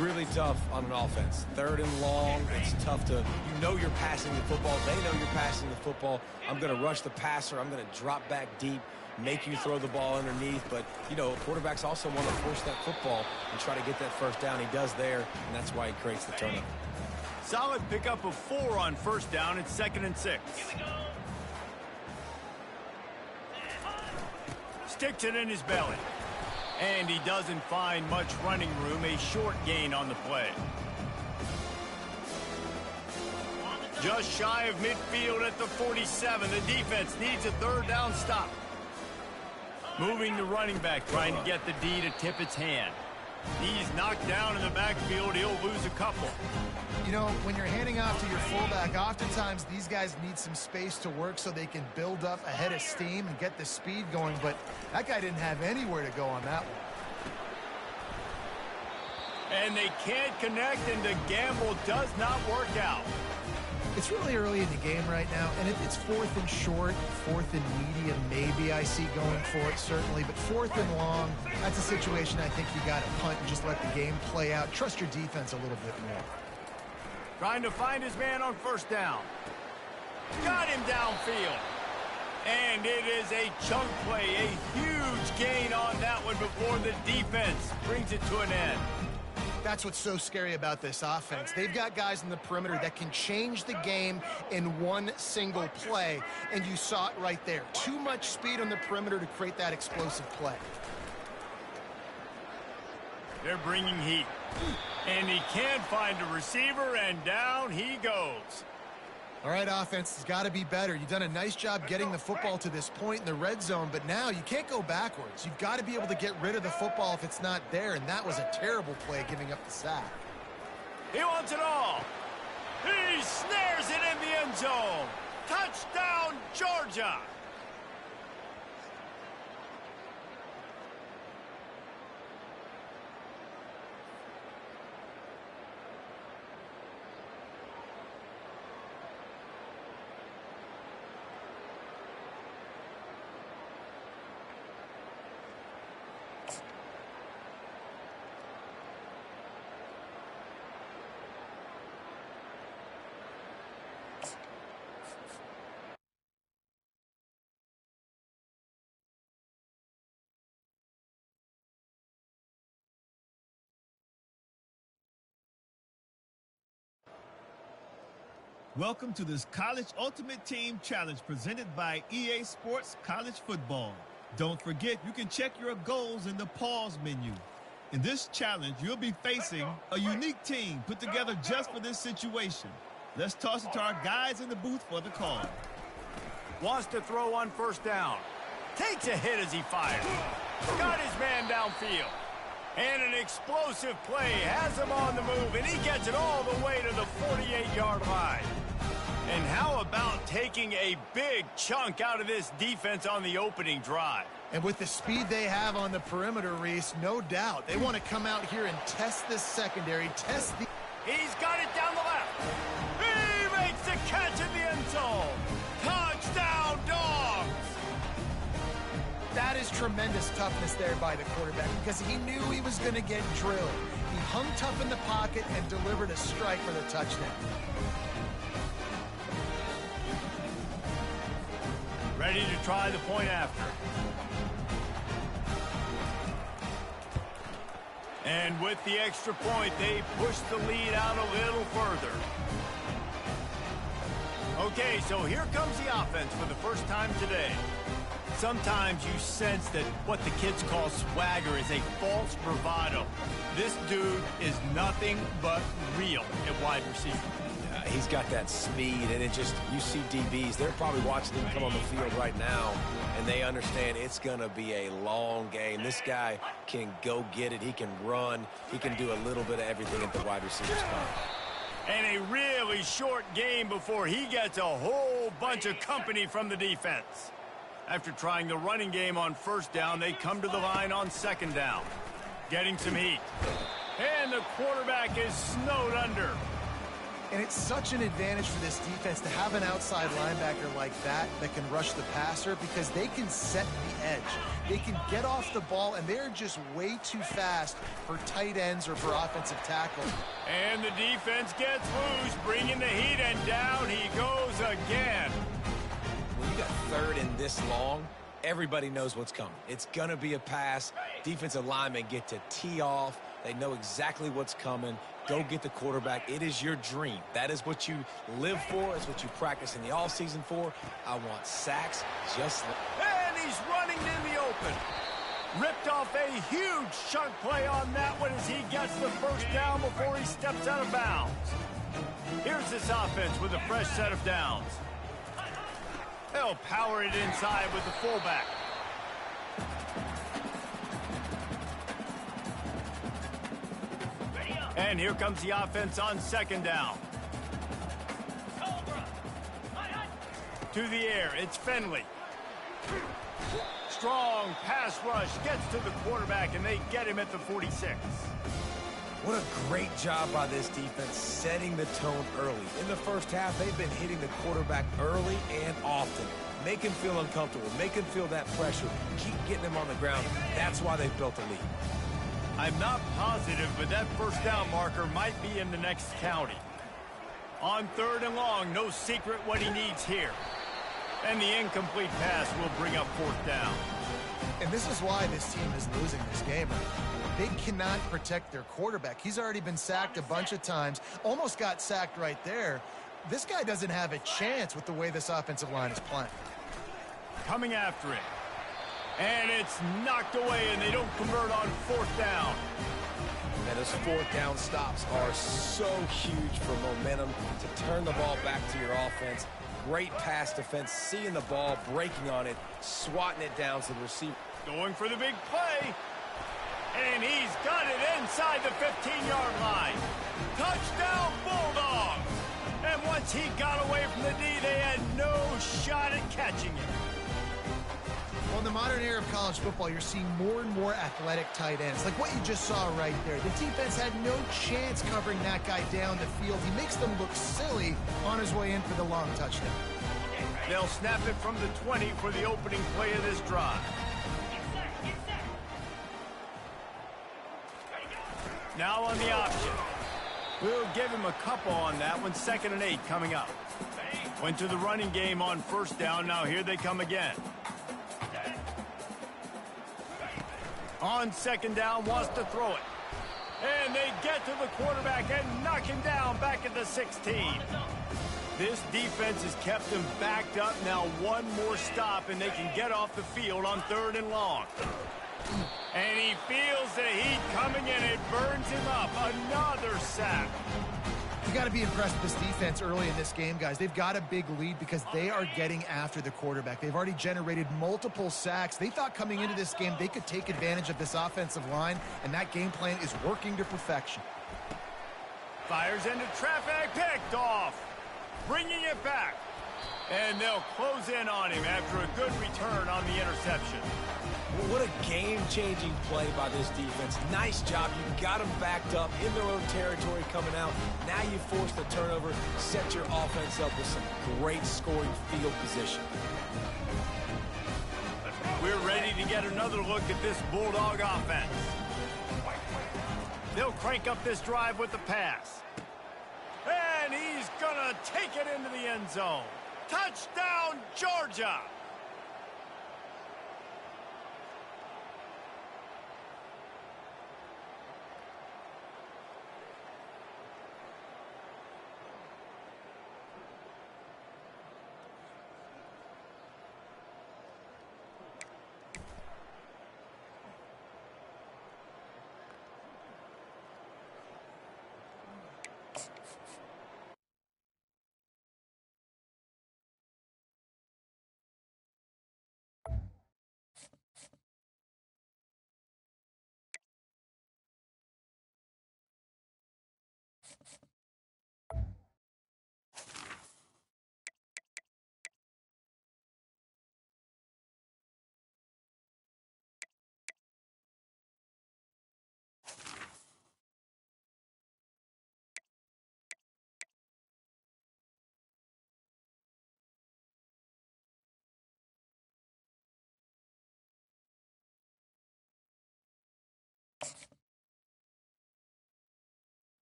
Really tough on an offense. 3rd and long, it's tough to, you know you're passing the football. They know you're passing the football. I'm going to rush the passer. I'm going to drop back deep, make you throw the ball underneath. But, you know, quarterbacks also want to force that football and try to get that first down. He does there, and that's why he creates the turnover. Solid pickup of 4 on first down. It's 2nd and 6. Sticks it in his belly. And he doesn't find much running room. A short gain on the play. Just shy of midfield at the 47. The defense needs a 3rd down stop. Moving the running back, trying to get the D to tip its hand. He's knocked down in the backfield. He'll lose a couple. You know, when you're handing off to your fullback, oftentimes these guys need some space to work so they can build up a head of steam and get the speed going, but that guy didn't have anywhere to go on that one. And they can't connect, and the gamble does not work out. It's really early in the game right now, and if it's 4th and short, 4th and medium, maybe I see going for it, certainly. But 4th and long, that's a situation I think you got to punt and just let the game play out. Trust your defense a little bit more. Trying to find his man on first down. Got him downfield. And it is a chunk play, a huge gain on that one before the defense brings it to an end. That's what's so scary about this offense. They've got guys in the perimeter that can change the game in one single play, and you saw it right there. Too much speed on the perimeter to create that explosive play. They're bringing heat. And he can't find a receiver, and down he goes. All right, offense has got to be better. You've done a nice job getting the football to this point in the red zone, but now you can't go backwards. You've got to be able to get rid of the football if it's not there, and that was a terrible play giving up the sack. He wants it all. He snares it in the end zone. Touchdown, Georgia. Welcome to this College Ultimate Team Challenge presented by EA Sports College Football. Don't forget, you can check your goals in the pause menu. In this challenge, you'll be facing a unique team put together just for this situation. Let's toss it to our guys in the booth for the call. Wants to throw on first down. Takes a hit as he fires. Got his man downfield. And an explosive play has him on the move, and he gets it all the way to the 48-yard line. And how about taking a big chunk out of this defense on the opening drive? And with the speed they have on the perimeter, Reese, no doubt, they want to come out here and test this secondary, test the... He's got it down the left. He makes the catch in the end zone. Touchdown, Dogs! That is tremendous toughness there by the quarterback because he knew he was going to get drilled. He hung tough in the pocket and delivered a strike for the touchdown. Ready to try the point after. And with the extra point, they push the lead out a little further. Okay, so here comes the offense for the first time today. Sometimes you sense that what the kids call swagger is a false bravado. This dude is nothing but real at wide receiver. He's got that speed, and it just, you see DBs, they're probably watching him come on the field right now, and they understand it's going to be a long game. This guy can go get it. He can run. He can do a little bit of everything at the wide receiver spot. And a really short game before he gets a whole bunch of company from the defense. After trying the running game on first down, they come to the line on second down. Getting some heat. And the quarterback is snowed under. And it's such an advantage for this defense to have an outside linebacker like that can rush the passer because they can set the edge. They can get off the ball, and they're just way too fast for tight ends or for offensive tackle. And the defense gets loose, bringing the heat, and down he goes again. When you got third and this long, everybody knows what's coming. It's going to be a pass. Defensive linemen get to tee off. They know exactly what's coming. Go get the quarterback. It is your dream. That is what you live for. It's what you practice in the offseason for. I want sacks just like... And he's running in the open. Ripped off a huge chunk play on that one as he gets the first down before he steps out of bounds. Here's this offense with a fresh set of downs. They'll power it inside with the fullback. And here comes the offense on second down. To the air, it's Finley. Strong pass rush gets to the quarterback, and they get him at the 46. What a great job by this defense setting the tone early. In the first half, they've been hitting the quarterback early and often. Make him feel uncomfortable. Make him feel that pressure. Keep getting him on the ground. That's why they've built a lead. I'm not positive, but that first down marker might be in the next county. On third and long, no secret what he needs here. And the incomplete pass will bring up fourth down. And this is why this team is losing this game. They cannot protect their quarterback. He's already been sacked a bunch of times. Almost got sacked right there. This guy doesn't have a chance with the way this offensive line is playing. Coming after it. And it's knocked away, and they don't convert on fourth down. And those fourth down stops are so huge for momentum to turn the ball back to your offense. Great pass defense, seeing the ball, breaking on it, swatting it down to the receiver. Going for the big play. And he's got it inside the 15-yard line. Touchdown, Bulldogs! And once he got away from the D, they had no shot at catching him. Well, in the modern era of college football, you're seeing more and more athletic tight ends, like what you just saw right there. The defense had no chance covering that guy down the field. He makes them look silly on his way in for the long touchdown. They'll snap it from the 20 for the opening play of this drive. Now on the option. We'll give him a couple on that one. 2nd and 8 coming up. Went to the running game on first down. Now here they come again. On second down, wants to throw it. And they get to the quarterback and knock him down back at the 16. This defense has kept them backed up. Now one more stop, and they can get off the field on 3rd and long. And he feels the heat coming in. It burns him up. Another sack. You got to be impressed with this defense early in this game, guys. They've got a big lead because they are getting after the quarterback. They've already generated multiple sacks. They thought coming into this game they could take advantage of this offensive line, and that game plan is working to perfection. Fires into traffic, picked off. Bringing it back. And they'll close in on him after a good return on the interception. What a game-changing play by this defense. Nice job. You got them backed up in their own territory coming out. Now you force the turnover, set your offense up with some great scoring field position. We're ready to get another look at this Bulldog offense. They'll crank up this drive with the pass. And he's going to take it into the end zone. Touchdown, Georgia!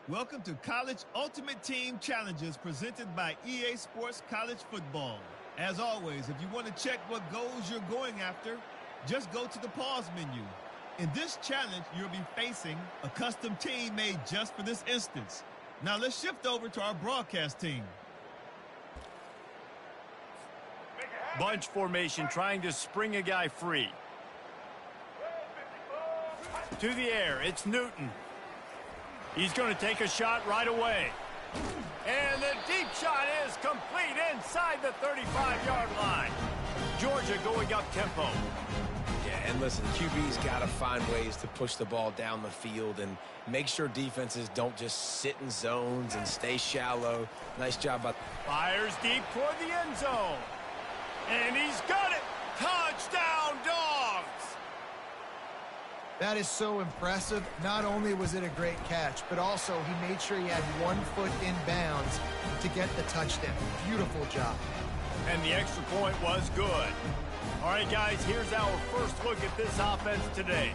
Welcome to College Ultimate Team Challenges presented by EA Sports College Football. As always, if you want to check what goals you're going after, just go to the pause menu. In this challenge, you'll be facing a custom team made just for this instance. Now let's shift over to our broadcast team. Bunch formation trying to spring a guy free. To the air, it's Newton. He's going to take a shot right away. And the deep shot is complete inside the 35-yard line. Georgia going up tempo. Yeah, and listen, QB's got to find ways to push the ball down the field and make sure defenses don't just sit in zones and stay shallow. Nice job by... Fires deep toward the end zone. And he's got it. Touchdown, Dogs! That is so impressive. Not only was it a great catch, but also he made sure he had 1 foot in bounds to get the touchdown. Beautiful job. And the extra point was good. All right, guys, here's our first look at this offense today.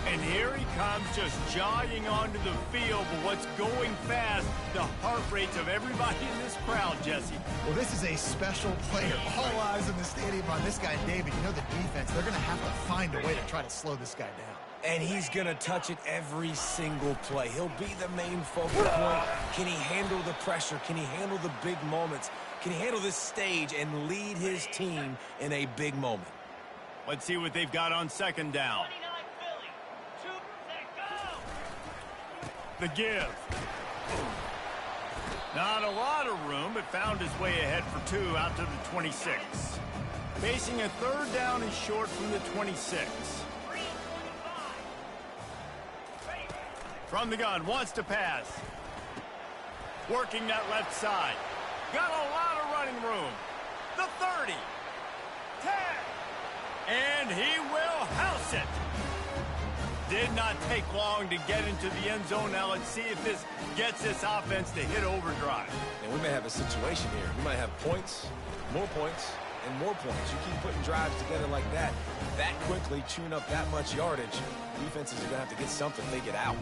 And here he comes, just jogging onto the field. But what's going fast, the heart rates of everybody in this crowd, Jesse. Well, this is a special player. All eyes in the stadium on this guy, David. You know the defense. They're going to have to find a way to try to slow this guy down. And he's going to touch it every single play. He'll be the main focal point. Can he handle the pressure? Can he handle the big moments? Can he handle this stage and lead his team in a big moment? Let's see what they've got on second down. The give. Not a lot of room, but found his way ahead for 2 out to the 26. Facing a third down and short from the 26. From the gun, wants to pass. Working that left side. Got a lot of running room. The 30. 10. And he will house it. Did not take long to get into the end zone. Now let's see if this gets this offense to hit overdrive. And we may have a situation here. We might have points, and more points. You keep putting drives together like that quickly, chewing up that much yardage. Defenses are going to have to get something figured out.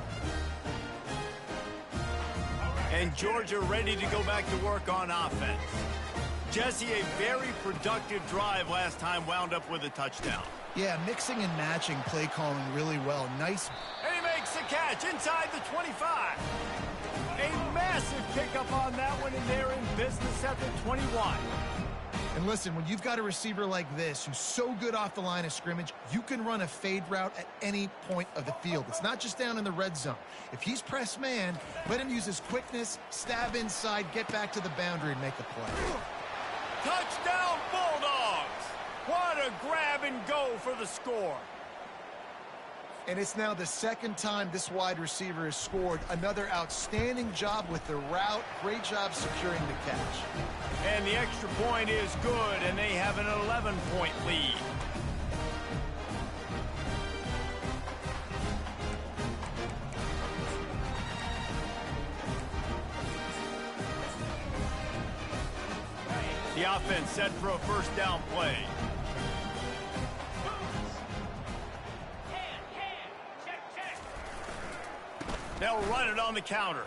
And Georgia ready to go back to work on offense. Jesse, a very productive drive last time wound up with a touchdown. Yeah, mixing and matching play calling really well. Nice. And he makes the catch inside the 25. A massive pickup on that one, and they're in business at the 21. And listen, when you've got a receiver like this who's so good off the line of scrimmage, you can run a fade route at any point of the field. It's not just down in the red zone. If he's press man, let him use his quickness, stab inside, get back to the boundary, and make a play. Touchdown Bulldogs! What a grab and go for the score. And it's now the second time this wide receiver has scored. Another outstanding job with the route. Great job securing the catch. And the extra point is good, and they have an 11-point lead. The offense set for a first down play. They'll run it on the counter.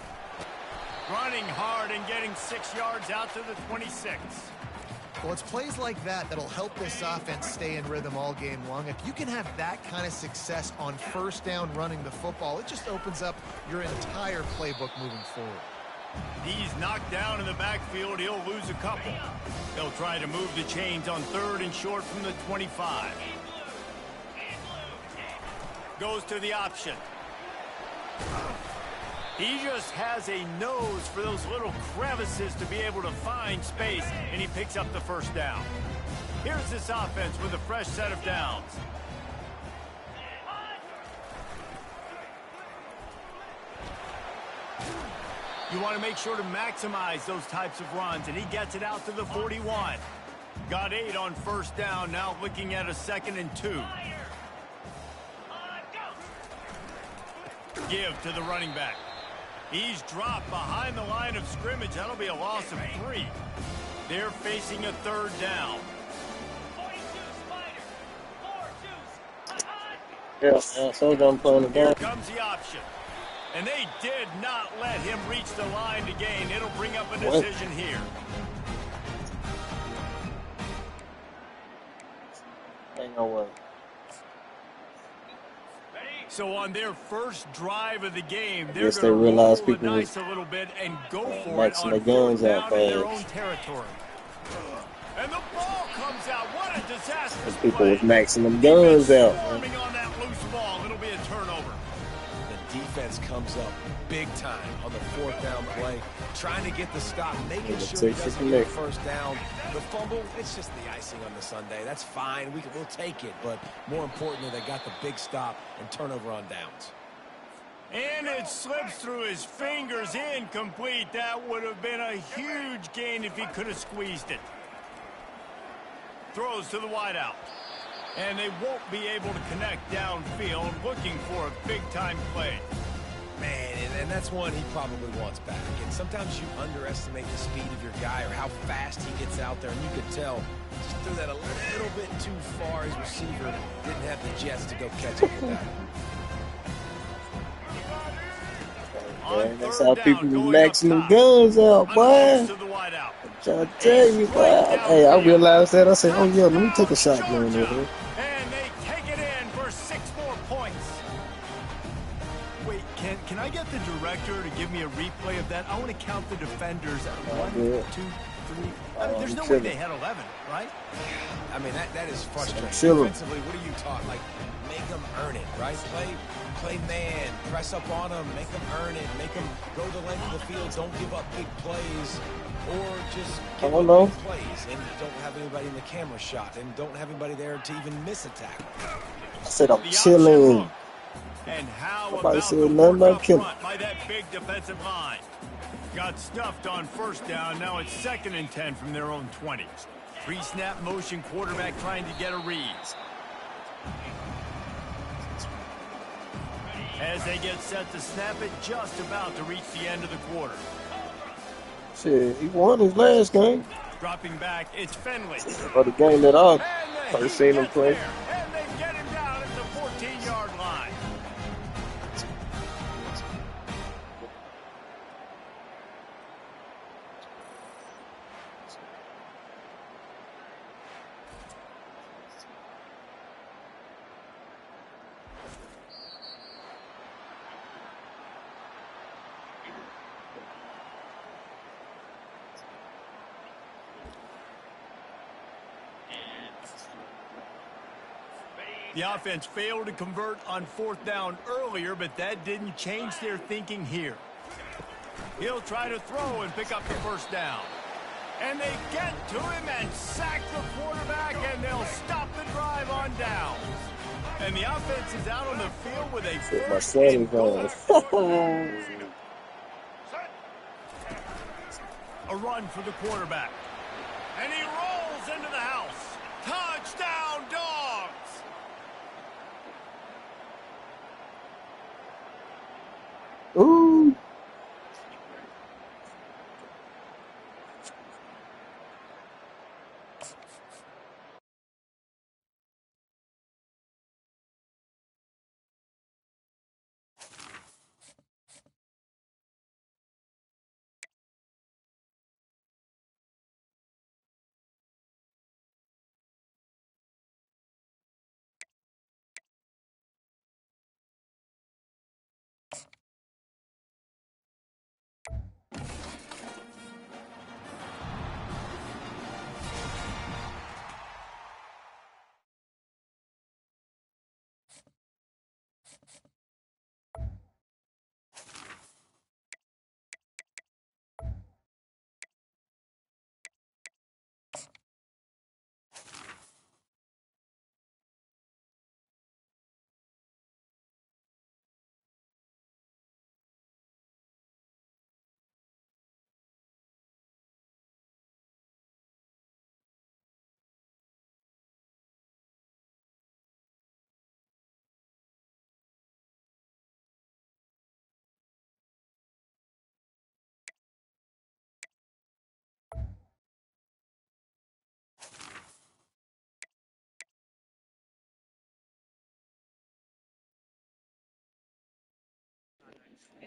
Running hard and getting 6 yards out to the 26. Well, it's plays like that that'll help this offense stay in rhythm all game long. If you can have that kind of success on first down running the football, it just opens up your entire playbook moving forward. He's knocked down in the backfield. He'll lose a couple. They'll try to move the chains on 3rd and short from the 25. Goes to the option. He just has a nose for those little crevices to be able to find space, and he picks up the first down. Here's this offense with a fresh set of downs. You want to make sure to maximize those types of runs, and he gets it out to the 41. Got 8 on first down, now looking at a 2nd and 2. Give to the running back. He's dropped behind the line of scrimmage. That'll be a loss of 3. They're facing a 3rd down. Yeah, so I'm playing the game. Here comes the option. And they did not let him reach the line to gain. It'll bring up a decision here. Ain't no way. So on their first drive of the game, they're Guess going they to realized roll the people dice was a little bit and go for it maxing on their guns 4th out down in their fast. own territory. And the ball comes out. What a disastrous Those people play. was maxing them guns out, man. Swarming on that loose ball. It'll be a turnover. The defense comes up big time on the 4th down play, trying to get the stop, making sure he doesn't get a first down. The fumble, it's just the icing on the sundae. That's fine. We'll take it. But more importantly, they got the big stop and turnover on downs. And it slips through his fingers, incomplete. That would have been a huge gain if he could have squeezed it. Throws to the wideout. And they won't be able to connect downfield, looking for a big-time play. Man, and that's one he probably wants back. And sometimes you underestimate the speed of your guy or how fast he gets out there. And you could tell just threw that a little bit too far. His receiver didn't have the jets to go catch it with that. Man, that's how people was maxing them guns out, boy. I'm trying to tell you, boy. Hey, I realized that. I said, oh, yeah, let me take a shotgun over here. And they take it in for 6 more points. Wait, can I get the director to give me a replay of that? I want to count the defenders. 1, 2, 3. There's no way they had 11, right? I mean, that is frustrating. Defensively, what are you taught? Like, make them earn it, right? Play man, press up on them, make them earn it, make them go the length of the field, don't give up big plays, or just give up big plays and don't have anybody in the camera shot and don't have anybody there to even miss a tackle. I said I'm chilling. And how Nobody about said the nothing work about up killing. front by that big defensive line? Got stuffed on first down. Now it's 2nd and 10 from their own 20. Pre-snap motion quarterback trying to get a read. As they get set to snap it, just about to reach the end of the quarter. Shit, he won his last game. Dropping back, it's Finley. Or the game that I first seen him play. And they get him down at the 14-yard line. The offense failed to convert on 4th down earlier, but that didn't change their thinking here. He'll try to throw and pick up the 1st down. And they get to him and sack the quarterback, and they'll stop the drive on downs. And the offense is out on the field with a first and goal. A run for the quarterback. And he rolls into the house. Touchdown, Dogs! Ooh.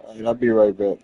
All right, I'll be right back.